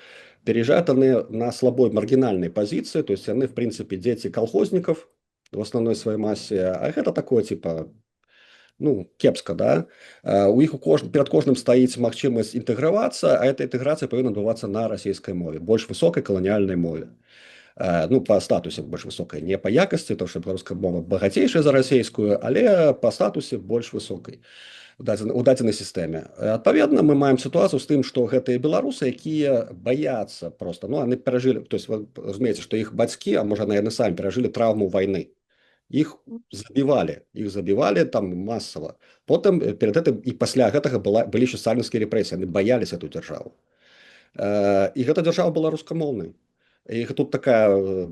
S2: переезжают они на слабой маргинальной позиции, то есть они, в принципе, дети колхозников в основной своей массе, а это такое, типа, кепска, да? У іх перад кожным стаіць магчымасць інтэгравацца, а эта інтэграцыя павінна адбывацца на расійскай мове, больш высокай каланіяльнай мове. Па статусе больш высокай, не па якасці, тому што беларуская мова багацейшая за расійскую, але па статусе больш высокай у дадзенай сістэме. Адпаведна, мы маем сітуацыю з тым, што гэтыя беларусы, якія баяцца проста, яны перажылі, то есть вы разумееце, што іх бацькі, а можа яны самі перажылі траўму вайны. Их забивали там массово. Потом перед этим и пасля гэтага были еще сталинские репрессии, они боялись эту державу. И эта держава была рускамоўнай. И тут такая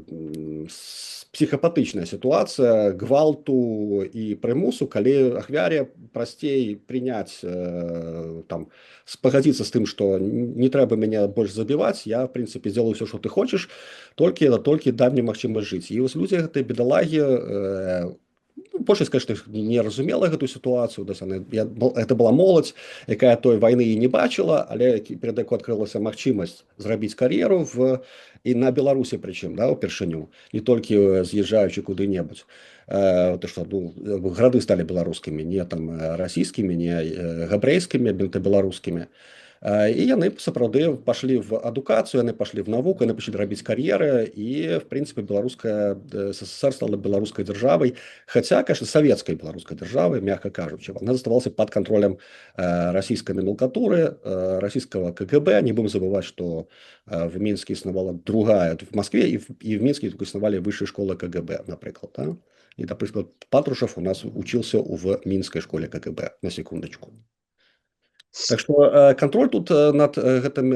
S2: психопатычная ситуация гвалту и прымусу, калі ахвяре прасцей прыняць пагадзіцца з тым, што не трэба мяне больш забіваць, я в принципе сделаю все, что ты хочешь, толькі дай мне магчымасць жыць. І вось людзі гэтыя бедалагі, большасць, конечно, не разумела гэту сітуацыю, это была моладзь, якая той вайны і не бачыла, але перад якой адкрылася магчымасць зрабіць кар'еру і на Беларусі прычым, да, упершыню, не толькі з'язджаючы куды-небудзь. Грады сталі беларускімі, не там расійскімі, не габрэйскімі, беларускімі. І яны сапраўды пашлі в адукацыю, яны пашлі в навуку, яны пачалі рабіць кар'еры, і в прынцыпе беларуская СССР стала беларускай дзяржавай, хаця, конечно, савецкай беларускай дзяржавай, мягка кажучы, она заставалася под контролем российской номенклатуры, российского КГБ. Не будем забывать, что в Минске існавала другая, в Москве и в Минске існавалі высшие школы КГБ, например, да? И, например, Патрушев у нас учился в Минской школе КГБ, на секундочку. Так что контроль тут над гэтым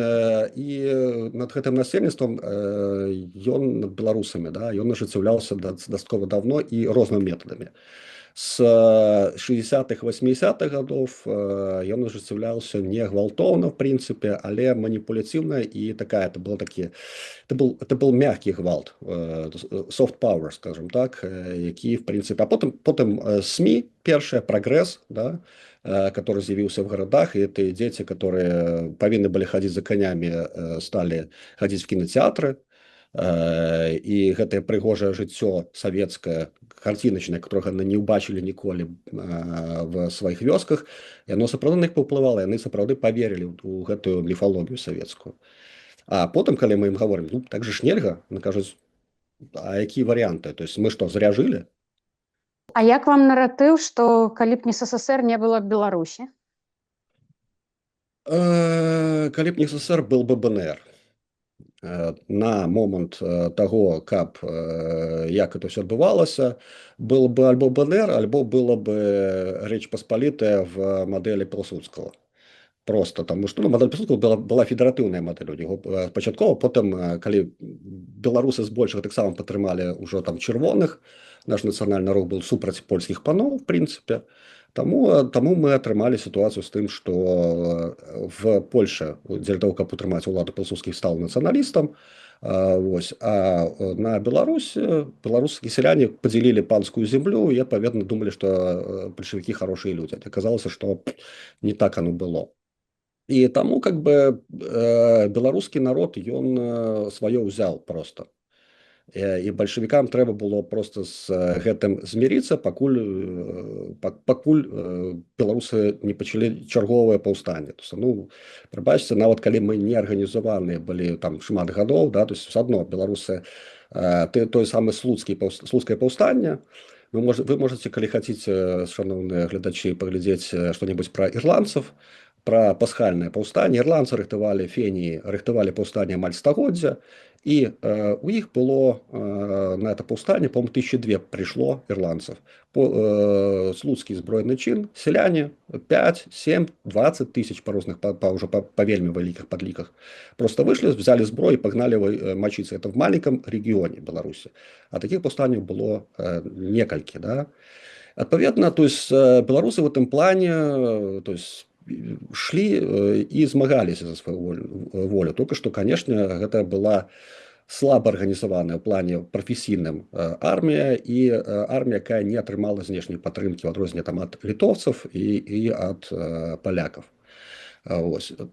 S2: насельніцтвам, ён над беларусамі, да, ён ажыццяўляўся дастаткова давно і рознымі метадамі. С 60-х, 80-х годов ён ажыццяўляўся не гвалтоўна, в прынцыпе, але маніпуляцыўна, і такая, это был мягкий гвалт, soft power, скажем так, які, в прынцыпе, а потым СМИ, першая, прогресс, да, который з'явіўся в городах, и это дети, которые повинны были ходить за конями, стали ходить в кинотеатры, и гэтае прыгожае жыццё савецкае, карціначнае, которое яны не ўбачылі ніколі в сваіх вёсках, яно сапраўды на іх паўплывала, яны сапраўды поверілі ў гэтую міфалогію савецкую. А потым, калі мы ім гаворым, ну, так же ж нельга, яны кажуць, а якія варыянты? То есть мы што, зря жылі?
S1: А як вам наратыў, што калі б не СССР, не было б Беларусі?
S2: Калі б не СССР, был бы БНР. На момант таго, каб як это все адбывалася, было бы альбо БНР, альбо было бы Рэч Паспалітая в мадэлі Пілсудскага. Просто тому что, ну, модель Пілсудскага была федэратыўная мадэль у него пачаткова, потым калі беларусы збольшага таксама падтрымалі ўжо там чырвоных, наш нацыянальны рух был супраць польскіх паноў, в прынцыпе. Таму мы атрымалі сітуацыю з тым, што в Польше дзеля того, каб утрымаць уладу, Пілсудскі стаў нацыяналістам, а на беларускія сяляне падзялілі панскую землю, і адпаведна думалі, што бальшавікі хорошыя людзі. Аказалася, што не так оно было. І таму как бы беларускі народ, ён сваё ўзяў просто. І бальшавікам трэба было просто з гэтым змірыцца, пакуль беларусы не пачалі чарговае паўстанне. Ну, прабачце, нават калі мы не арганізаваныя былі там шмат гадоў, да, то есть все адно беларусы, той самы слуцкае паўстанне, вы можете, калі хаціце, шановныя глядачы, паглядзець што-небудзь пра ірландцаў, пра пасхальнае паўстанне. Ірландцы рыхтавалі феніі, рыхтавалі паўстанне амаль стагоддзя, і у іх было на это паўстанне, по-моему, 1002 прыйшло ірландцаў. Слуцкі збройны чин, селяне 5, 7, 20 тысяч па розных, уже па вельмі вялікіх падліках. Просто выйшлі, взяли зброю і пагналі мачыцца. Это в маленьком регионе Беларусі. А таких паўстанняў было некалькі, да. Адпаведна, то есть беларусы в этом плане, то есть шли и змагаліся за свою волю. Только что, конечно, гэта была слаба арганізаваная в плане прафесійным армія, і армія, якая не атрымала знешняй падтрымкі, в адрозненне там ад літоўцаў і ад палякаў.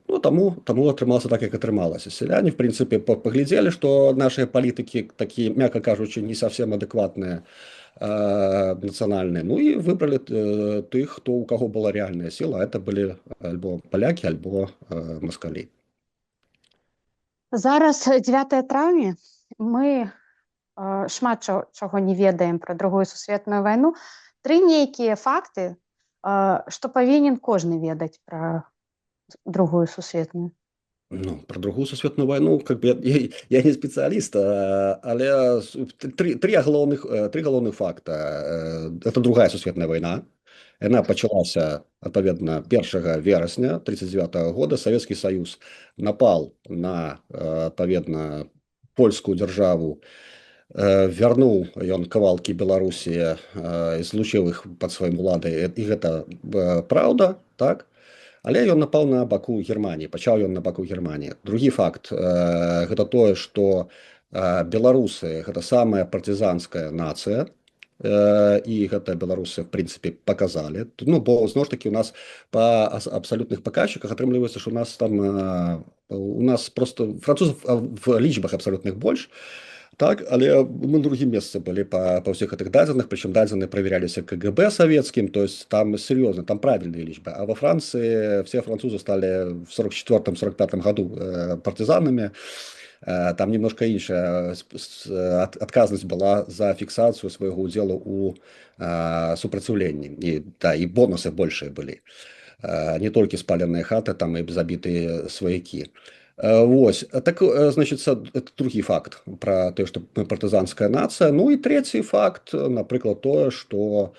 S2: Ну, таму атрымалася так, як атрымалася. Сяляне, в прынцыпе, паглядзелі, што нашыя палітыкі такі, мякка кажучы, не совсем адэкватныя, нацыянальныя, ну і выбралі тых, у каго была рэальная сіла, а это былі альбо палякі, альбо маскалі.
S1: Зараз 9 траўня, мы шмат чаго не ведаем пра Другую сусветную вайну. 3 нейкія факты, што павінен кожны ведаць пра Другую сусветную.
S2: Ну, про Другую сусветную войну, как бы я не специалист, але три галоўных факта. Это Другая сусветная война. Она пачалася, адпаведна, 1 верасня 1939 года. Советский Союз напал на, адпаведна, польскую дзяржаву, вярнуў ён кавалкі Беларусі, злучыў іх пад сваім уладай. І гэта праўда, так? Але ён напаў на баку Германії, пачаў ён на баку Германії. Другі факт, гэта тое, што беларусы гэта самая партызанская нацыя, і гэта беларусы, в прынцыпе, паказалі. Ну, бо, зноў ж такі, у нас па абсалютных паказчыках атрымліваецца, што у нас просто французов в лічбах абсалютных больш, Так, але мы на другім месцы былі па ўсіх гэтых дадзеных, прычым дадзены правяраліся КГБ савецкім, то есть там сур'ёзна, там правільныя лічбы. А во Францыі все французы сталі в 44-45 году партызанамі. Там немножко іншая адказнасць была за фіксацыю свайго ўдзелу ў супраціўленні. І бонусы большыя былі. Не толькі спаленыя хаты, там і забітыя сваякі. Вось, так, значит, это другі факт про тое, што мы партызанская нацыя. Ну і трэці факт, напрыклад, тое, што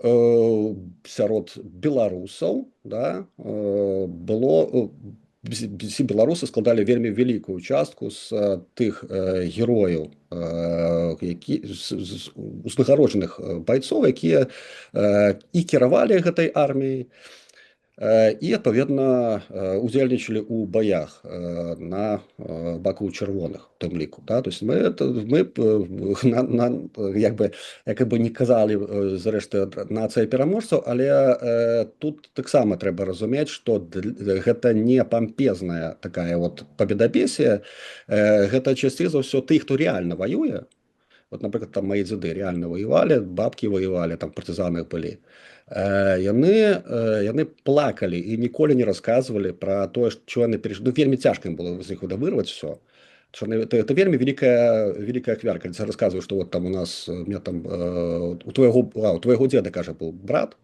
S2: сярод беларусаў, да, было все беларусы складалі вельмі вялікую частку з тых герояў, узнагароджаных байцоў, якія і кіравалі гэтай арміяй, і адпаведна удзельнічалі ў баях на баку чырвоных, у тым ліку, да? То есть мы як бы не казалі зрэшты нацыя пераможцаў, але тут таксама трэба разумець, што гэта не пампезная такая вот победабесія, гэта часцей за ўсё тых, хто рэальна ваюе. Вот, напрыклад, там мои дзеды реально воевали, бабки воевали, там партизаны былі. Яны плакалі і ніколі не рассказывалі про тое, што яны пережили. Ну, вельмі цяжка ім было з іх вырваць все. Это вельмі великая ахвяра, калі ты рассказываю, что вот там у нас, у меня там, у твоего деда, кажа, был брат,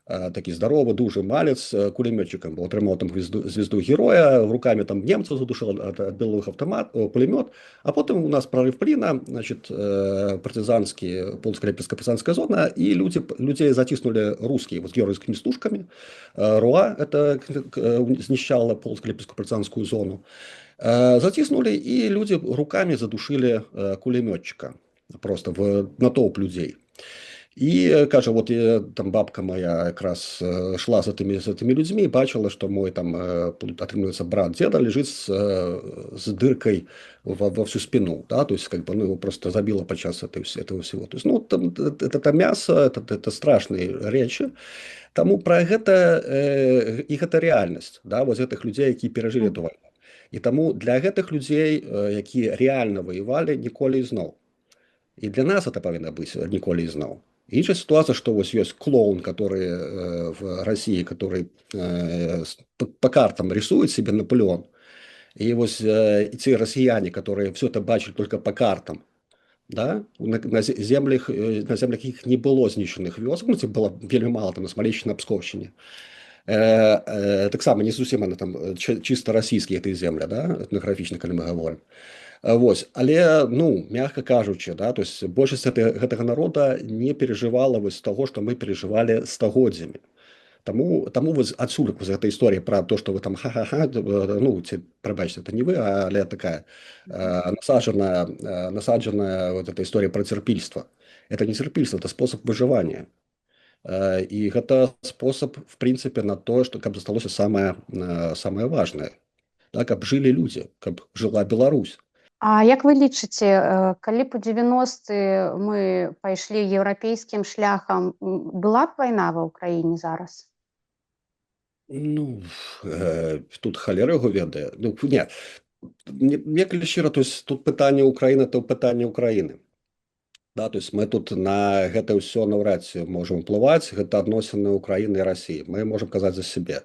S2: такі здоровы, дужы малец, кулеметчиком был, атрымаў там звезду героя, руками там немцаў задушил, отбил их пулемет, а потом у нас прорыв плина, значит, партизанский, полско-липецкая партизанская зона, и людей затиснули русские, вот героическими стушками. РУА, это знищало полско-липецкую партизанскую зону. Затиснули, и люди руками задушили кулеметчика, просто в натоўп людей. І кажа, вот там бабка моя якраз шла за тымі людзьмі і бачила, што мой там атрымліваецца брат дзеда лежыць з дыркой во всю спину, да, то есть как бы, ну, его просто забило подчас этого всего. То есть, ну, там, это мясо, это страшные речи. Таму про гэта і гэта реальнасць, да, вот гэтых людзей, якія перажылі эту вайну. І таму для гэтых людзей, якія реально воевали, ніколі ізноў. І для нас это павінна быць ніколі ізноў. Іншая ситуация, что вот есть клоун, который в России, который по картам рисует себе Наполеон, и вот эти россияне, которые все это бачили только по картам, да, на землях их не было знищених вёсок, ну, было вельмі мало там на Смоленщине, на Псковщине. Так само не зусім она там чисто российские этой земли, да, этнографічна, калі мы говорим. Вось, але, ну, мягко кажучи, да, то есть большасць гэтага народа не переживала вось того, что мы переживали стагоддзямі. Таму вось адсюль з гэтай історыі про то, что вы там ха-ха-ха, ну, прабачце, это не вы, але такая насадженная вот эта история про цярпільства. Это не цярпільства, это способ выживания. И гэта способ, в принципе, на то, что каб засталося самое важное, да, каб жылі людзі, каб жыла Беларусь.
S1: А як вы лічыце, калі б у 90-е мы пайшлі еўрапейскім шляхам, была б вайна ва ўкраіне зараз?
S2: Ну, тут халера яго ведае. Ну, не калі шчыра, то есть тут пытанне Украіны, то пытанне Украіны. Да, то есть мы тут на гэта ўсё наўрад ці можам уплываць, гэта адносіны Украіны і Расіі. Мы можам казаць за сябе.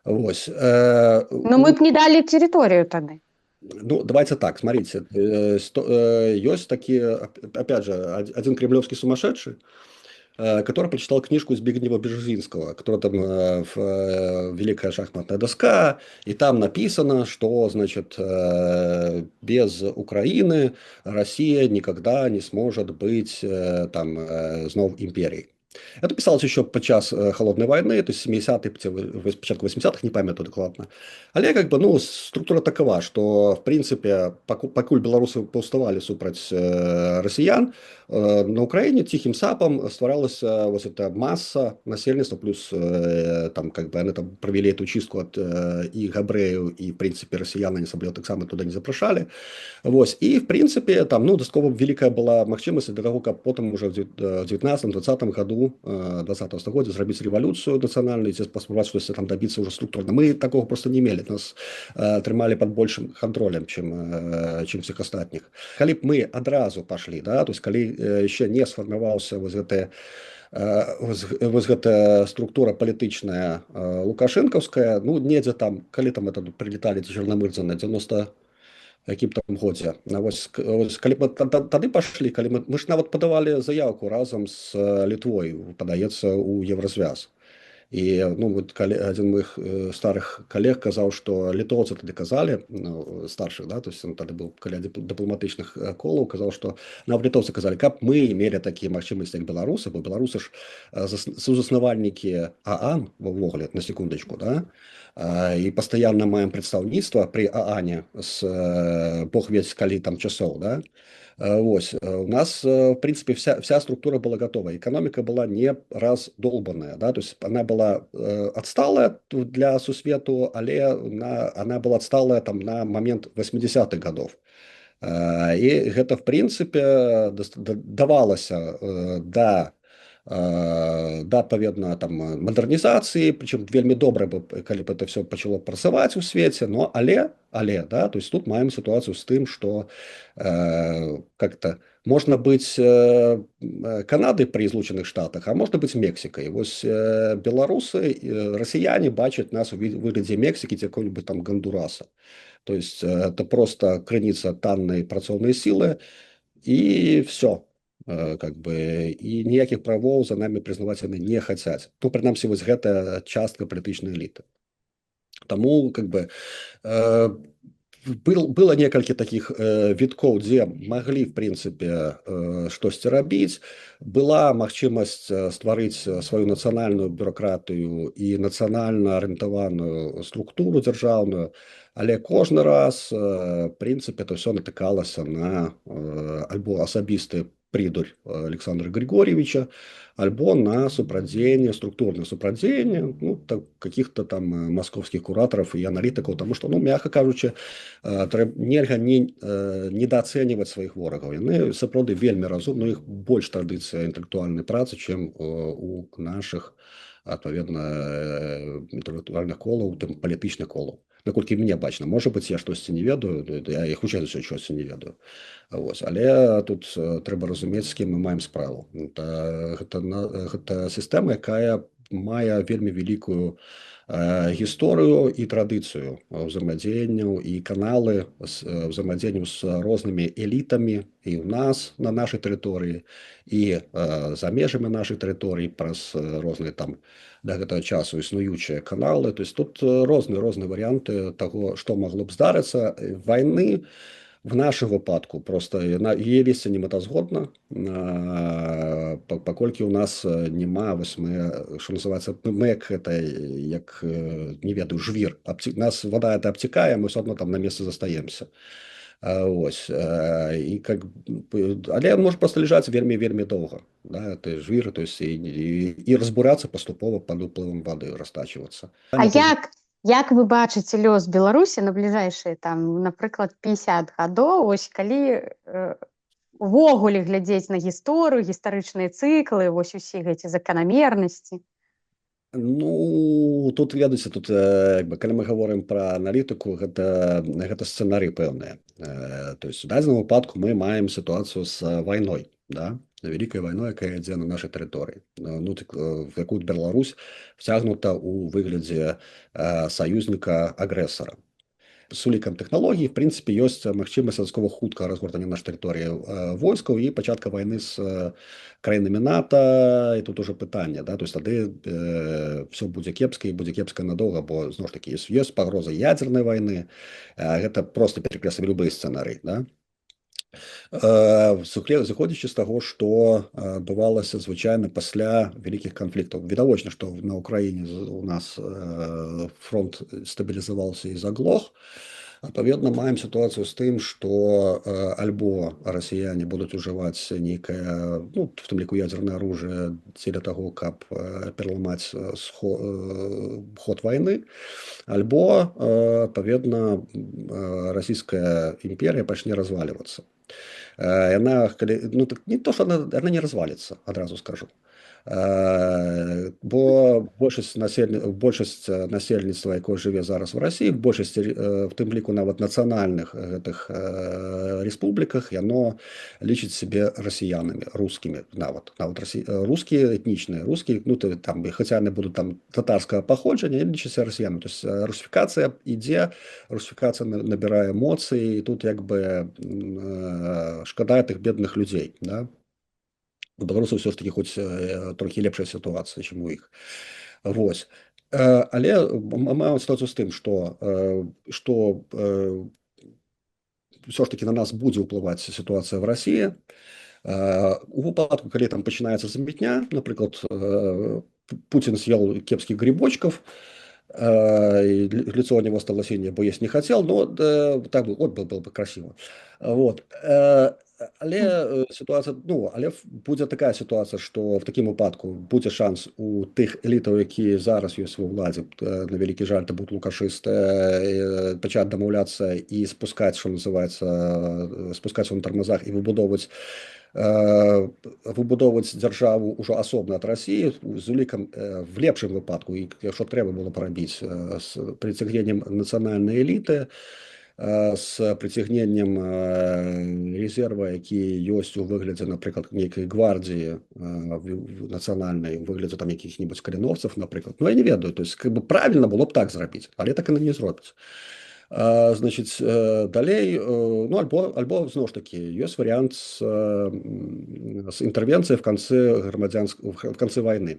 S2: Вось.
S1: Но мы б не далі тэрыторыю тады.
S2: Ну, давайте так, смотрите, есть такие, опять же, один кремлевский сумасшедший, который прочитал книжку Збигнева Бжезинского, которая там «Великая шахматная доска», и там написано, что, значит, без Украины Россия никогда не сможет быть там снова империей. Это писалось еще подчас холодной войны, то есть 70-х, початку 80-х, не памятаю докладно. Але как бы, ну, структура такова, что, в принципе, пакуль беларусы паўставалі супраць россиян, на Украине тихим сапом стваралась вот эта масса насельніцтва, плюс там, как бы, они там провели эту чистку от и габрэяў, и, в принципе, россиян они асабліва таксама туда не запрашалі. Вось. И, в принципе, там, ну, дастаткова великая была магчымасць для того, каб потом уже в 19-20 году пачатку 20-го стагоддзя зрабіць рэвалюцыю нацыянальную, ці паспрабаваць штосьці там дабіцца ўжо структурна. Мы такого просто не мелі, нас трымалі пад большым кантролем, чым всіх астатніх. Калі б мы адразу пашлі, да, то есть калі яшчэ не сфармаваўся вось гэта структура палітычная лукашэнкаўская, ну недзе там, калі там это прилеталі ці Чорнамырдзе на 90 якім там годзе. Калі мы тады пашлі, калі мы ж нават падавалі заявку разам з Літвой, падаецца, у Еўразвяз. І ну, вот адзін моих старых калег казаў, што літоўцы тады казалі, ну, старшых, да, то есть он тады быў каля дыпламатычных колаў, казаў, што нават літоўцы казалі, каб мы мелі такія магчымасці, як беларусы, бо беларусы ж сузаснавальнікі ААН ўвогуле, на секундачку, да, і пастаянна маем прадстаўніцтва пры ААНе з бог ведь калі там часоў, да. Вось, у нас, в принципе, вся структура была готова. Экономика была не раздолбанная, да, то есть она была отсталая для сусвету, але она была отсталая там на момент 80-х годов. И это, в принципе, давалася да адпаведна там мадэрнізацыі, прычым вельмі добра бы, калі б это все пачало працаваць у свеце, но але да, то есть тут маем сітуацыю з тым, што как-то можна быць Канадай пры Злучаных Штатах, а можна быць Мексікай. Вось беларусы, расіяне бачаць нас у выглядзе Мексікі ці какой-нибудь там Гондураса. То есть это просто крыніца таннай працоўнай сілы і все. Как бы, і ніякіх правоў за нами прызнаваць яны не хацяць. Ну, прынамсі, вось гэта частка палітычнай эліты. Таму, как бы, было некалькі такіх віткоў, дзе маглі, в прынцыпе, штосьці рабіць. Была магчымасць стварыць сваю нацыянальную бюракратыю і нацыянальна арыентаваную структуру дзяржаўную, але кожны раз, в прынцыпе, это ўсё натыкалася на альбо асабісты придурь Александра Григорьевича, альбо на супрадзенне, структурное супрадзенне, ну, каких-то там московских кураторов и аналитиков, потому что, ну, мягко кажучи, нельга недооценивать своих ворогов. Яны сапраўды вельмі разумны, у іх больш традыцыя інтэлектуальнай працы, чым у наших, адпаведна, інтэлектуальных колаў, тым палітычных колаў. Наколькі мне бачна, можа быць, я штосьці не ведаю, я хутчэй за ўсё чогось не ведаю. Вось. Але тут трэба разумець, з кім мы маем справу. Гэта сістэма, якая мае вельмі вялікую гісторыю і традыцыю ўзаемадзеянняў і каналы ўзаемадзеянняў з рознымі элітамі і ў нас на нашай тэрыторыі, і за межамі нашай тэрыторыі праз розныя там да гэтага часу існуючыя каналы. То есть тут розныя варыянты таго, што магло б здарыцца. Вайны в нашым выпадку просто яе весці немэтазгодна, паколькі у нас няма, вось мы, што называецца, мы як не ведаю, жвір. Нас вода это абцікае, мы ўсё адно там на месцы застаемся. Ось. І але может просто лежаць вельмі доўга, да, ты жвір, то есть і разбурацца паступова пад уплывам вады, растачвацца.
S1: А як вы бачыце лёс Беларусі на бліжэйшыя там, напрыклад, 50 гадоў, ось калі увогуле глядзець на гісторыю, гістарычныя цыклы, вось усе гэты заканамернасці?
S2: Ну, тут ведаеце, тут калі мы говорим про аналітыку, гэта сцэнарый пэўныя. То есть у дадзеным выпадку мы маем сітуацыю з вайной, да, вялікай вайной, якая ідзе на нашай тэрыторыі. Ну, в якую Беларусь вцягнута ў выглядзе саюзніка-агрэсара. З улікам тэхналогій, в прынцыпе, ёсць магчымасць дадатково хутка разгортання нашай тэрыторыі войскаў і пачатка вайны з краінамі НАТО, і тут уже пытанне, да, то есть тады все будзе кепска, і будзе кепска надоўга, бо зноў ж такі ёсць пагроза ядзернай вайны, гэта просто перекрэслівае любы сцэнарый, да. Зыходзячы з таго, што бывалася звычайна пасля вялікіх канфліктаў. Відавочна, што на Ўкраіне у нас фронт стабілізаваўся і заглох. Адпаведна, маем сітуацыю з тым, што альбо расіяне будуць ужываць нейкае, ну, в тым ліку ядзернае оружие дзеля таго, каб пераламаць ход вайны, альбо, адпаведна, расійская імперія пачне развалівацца. Яна ну так не то, что она не развалится, адразу скажу. Бо большасць насельніцтва, якое жыве зараз в России, большасці в тым ліку нават нацыянальных гэтых рэспубліках, яно лічыць себе расіянамі, рускімі нават рускія этнічныя рускія, ну там хаця яны будуць там татарскага паходжання, яны лічацца расіянамі. То есть русіфікацыя ідзе, русіфікацыя набірае эмоцыі, і тут як бы шкада тых бедных людзей, да? У беларусаў все ж таки хоць трохі лепшая сітуацыя, чым у іх. Вось. Але маем сітуацыю з тым, што все ж таки на нас будзе ўплываць сітуацыя в России. У выпадку, калі там пачынаецца замятня, напрыклад, Путин съел кепскіх грибочков, лицо у него стало синее, бо есть не хотел, но так бы, вот было бы красиво. Вот. Але ситуація, ну, але буде така ситуація, що в такому випадку буде шанс у тих елітів, які зараз є у владі, на великий жаль, це будуть лукашисти, почати домовлятися і спускати, що називається, спускатися на тормозах і выбудовывать державу уже особно от России з уліком в лепшем випадку, і якщо треба було пробити, з притягненням національної еліти, з притягненням резерва, які ёсць у выглядзе, напрыклад, нейкай гвардії нацыянальнай, у выглядзе там якіх-нибудь каліновцев, напрыклад. Ну, я не ведаю, то есть как бы правильно было б так зрабіць, але так яны не зробяць. Значит, далей, ну, альбо зноў ж таки, ёсць вариант с интервенцией в конце войны.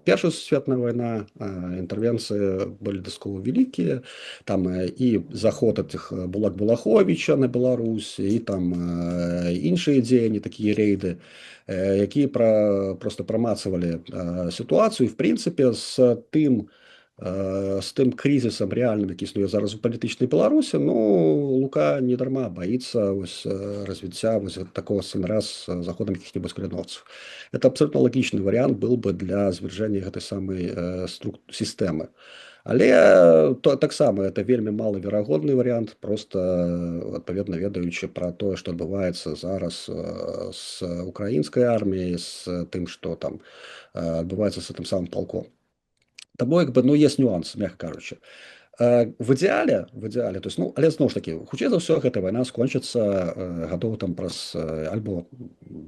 S2: Первая светная война, интервенции были досково великие, там и заход этих Булак-Булаховича на Беларусь, и там іншыя дзеянні, такие рейды, якія просто промацывали ситуацию, и в принципе с тым кризисом реальным, які існуе зараз у палітычнай Беларусі, ну, Лука не дарма боится развіцця такого сцэнара с заходом каких-нибудь каліновцев. Это абсолютно логичный вариант был бы для звяржэння гэтай самой системы. Але таксама это вельмі малаверагодны вариант, просто адпаведна ведаючы пра тое, што адбываецца зараз с украінскай арміяй, з тым, што там адбываецца с гэтым самым полком. Таму як бы, ну, есть нюансы, мягко кажучы. В идеале, то есть, ну, але зноў ж таки, хутчэй за ўсё гэта вайна скончыцца гадоў там альбо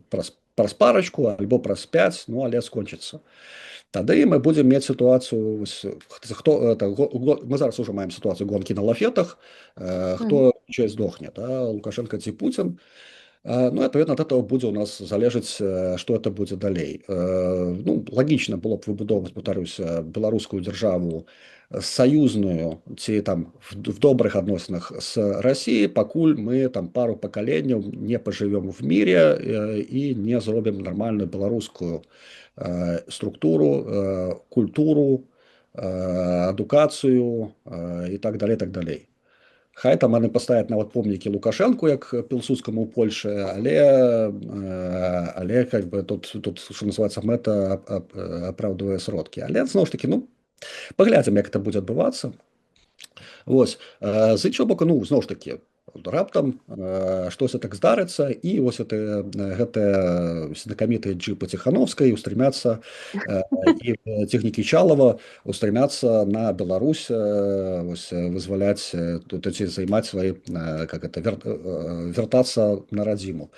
S2: праз парачку, альбо праз 5, ну, але скончыцца. Тады мы будем мець сітуацыю, мы зараз уже маем сітуацыю гонкі на лафетах, хто чай здохне, да, Лукашенко ці Путин. Ну, адпаведна, ад этого будзе у нас залежаць, што это будзе далей. Ну, лагічна было б выбудоўваць, паўтаруся, беларускую дзяржаву саюзную ці там в добрых адносінах з Россией, пакуль мы там пару пакаленняў не пажывём в мире і не зробім нармальную беларускую структуру, культуру, адукацыю і так далей, так далей. Хай там яны паставяць нават помнікі Лукашэнку, як Пілсудскаму ў Польшы, але как бы тут што называецца, мэта апраўдвае сродкі. Але зноў ж таки, ну, паглядзім, як это будзе адбывацца. Вось. З іншого боку, ну, зноў ж таки, раптам штосьці так здарыцца, і вось гэтыя знакамітыя джипы Ціхановскай устремятся, і технікі Чалова устремятся на Беларусь, вызваляць, займаць свае, вяртацца на радзіму.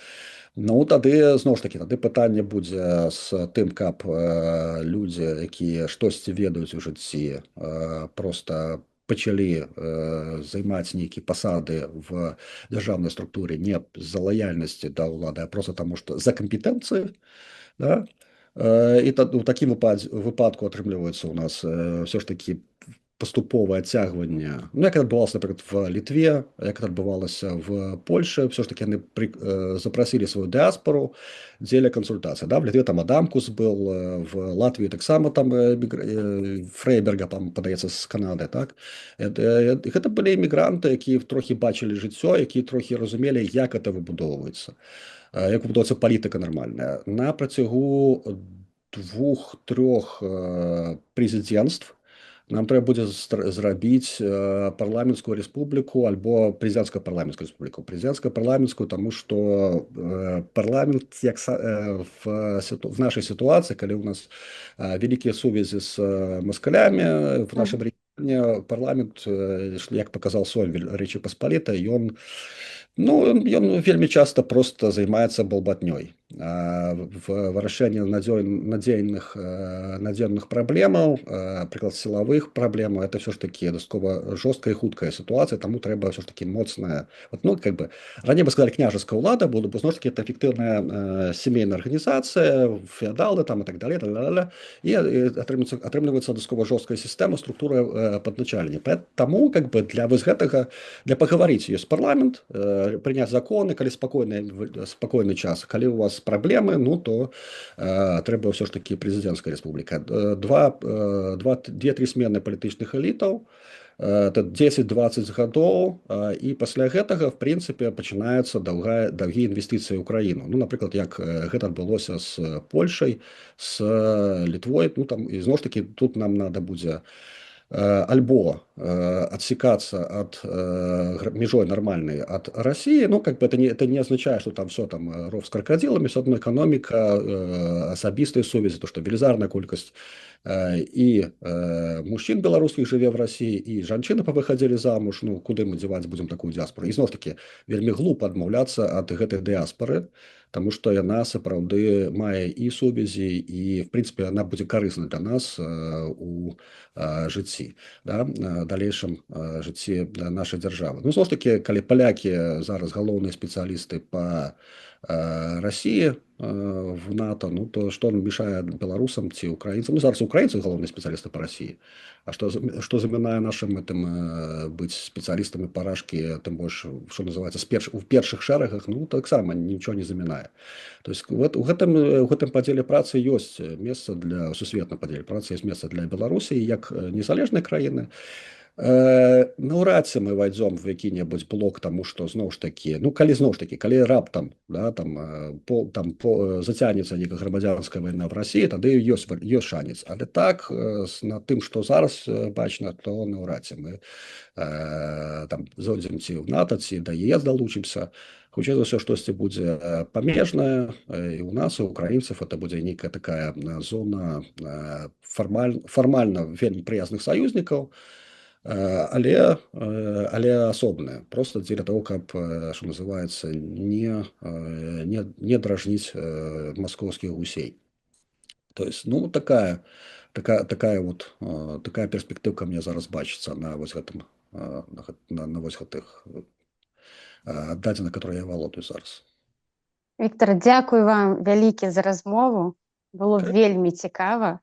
S2: Ну, тады, зноў ж таки, тады пытанне будзе з тым, каб людзі, якія штосьці ведаюць у жыцці, просто пачалі займаць нейкія пасады в дзяржаўнай структуре не з-за лаяльнасці да ўлады, а просто таму, што за кампетэнцыі, да? І у такім выпадку атрымліваецца у нас все ж таки паступовае адцягванне, ну, як это адбывалася, напрыклад, в Літве, як это адбывалася в Польше, все ж таки яны запрасілі сваю дыаспору дзеля кансультацыі, да? В Літве там Адамкус был, в Латвіі таксама там Фрейберга, там, падаецца, з Канады, так? Гэта былі эмігранты, якія трохі бачылі жыццё, якія трохі разумелі, як это выбудоўваецца, як выбудоўваецца палітыка нармальная. На працягу 2-3 прэзідэнцтв нам трэба будзе зрабіць парламенцкую рэспубліку альбо прэзідэнцкую парламенцкую рэспубліку. Прэзідэнцкую парламенцкую, таму што парламент в нашай сітуацыі, калі ў нас вялікія сувязі з маскалямі в нашым рэгіёне, парламент, як паказаў Сойм Рэчы Паспалітай, ён вельмі часта просто займаецца балбатнёй. Вырашэнне надзейных праблемаў, прыклад сілавых праблемаў, это все ж таки дастаткова жорсткая і хуткая сітуацыя, таму трэба все ж таки моцная, раней бы сказали княжеская ўлада, было бы зноў ж таки это эфектыўная сямейная арганізацыя, феадалы там і так далее, і атрымліваецца дастаткова жорсткая сістэма, структура падначальніка. Таму для вось гэтага, для пагаварыць ёсць парламент, прыняць законы, калі спакойны час, калі у вас праблемы, то трэба ўсё ж таки прэзідэнцкая рэспубліка. 2-3 смены палітычных элітаў, 10-20 гадоў, і пасля гэтага, в прынцыпе, пачынаецца даўгі інвестыцыі ў краіну. Напрыклад, як гэта адбылося з Польшай, з Літвой, і зноў ж таки тут нам надо будзе альбо отсекаться от межой нормальной от России, это не означает, что там все там ров с крокодилами, все равно экономика, особистые сувязі, то, что велізарная колькасць и мужчин белорусских живе в России, и жанчыны повыходили замуж, куды мы деваць будем такую диаспору. И зноў таки вельмі глупо адмаўляцца от гэтай диаспоры, потому что яна сапраўды мае і сувязі, і в принципе она будзе карысна для нас у жыцці, далейшым жыцці нашай дзяржавы. Зноў ж таки, калі палякі зараз галоўныя спецыялісты по России в НАТО, то что мешае беларусам ці украінцам? Зараз украінцы галоўныя спецыялісты по России. А что замінае нашим быць спецыялістамі парашкі, тым больш, что называется, в першых шэрагах, таксама нічого не замінае. То есть у гэтым падзеле працы ёсць месца для сусветнай падзеле працы, ёсць месца для Беларусі як незалежнай краіны. Наўрад ці мы войдзем в які-небудзь блок, тому што зноў ж таки, калі раптам зацягнецца нейкая грамадзянская вайна в России, тады ёсць шанец. Але так, на тым, што зараз бачна, то наўрад ці мы зойдзем ці ў НАТО, ці да ЕС далучымся. Хутчэй за ўсё, штосьці будзе памежнае, і у нас, і у украінцаў, это будзе нейкая такая зона фармальна вельмі прыязных саюзнікаў, але асобная, просто дзеля того, каб, что называется, не дражніць маскоўскіх гусей. То есть, такая перспектыўка мне зараз бачыцца на вось гэтых дадзеных, которые я валодаю зараз.
S1: Віктор, дзякую вам вялікі за размову. Было вельмі цікава.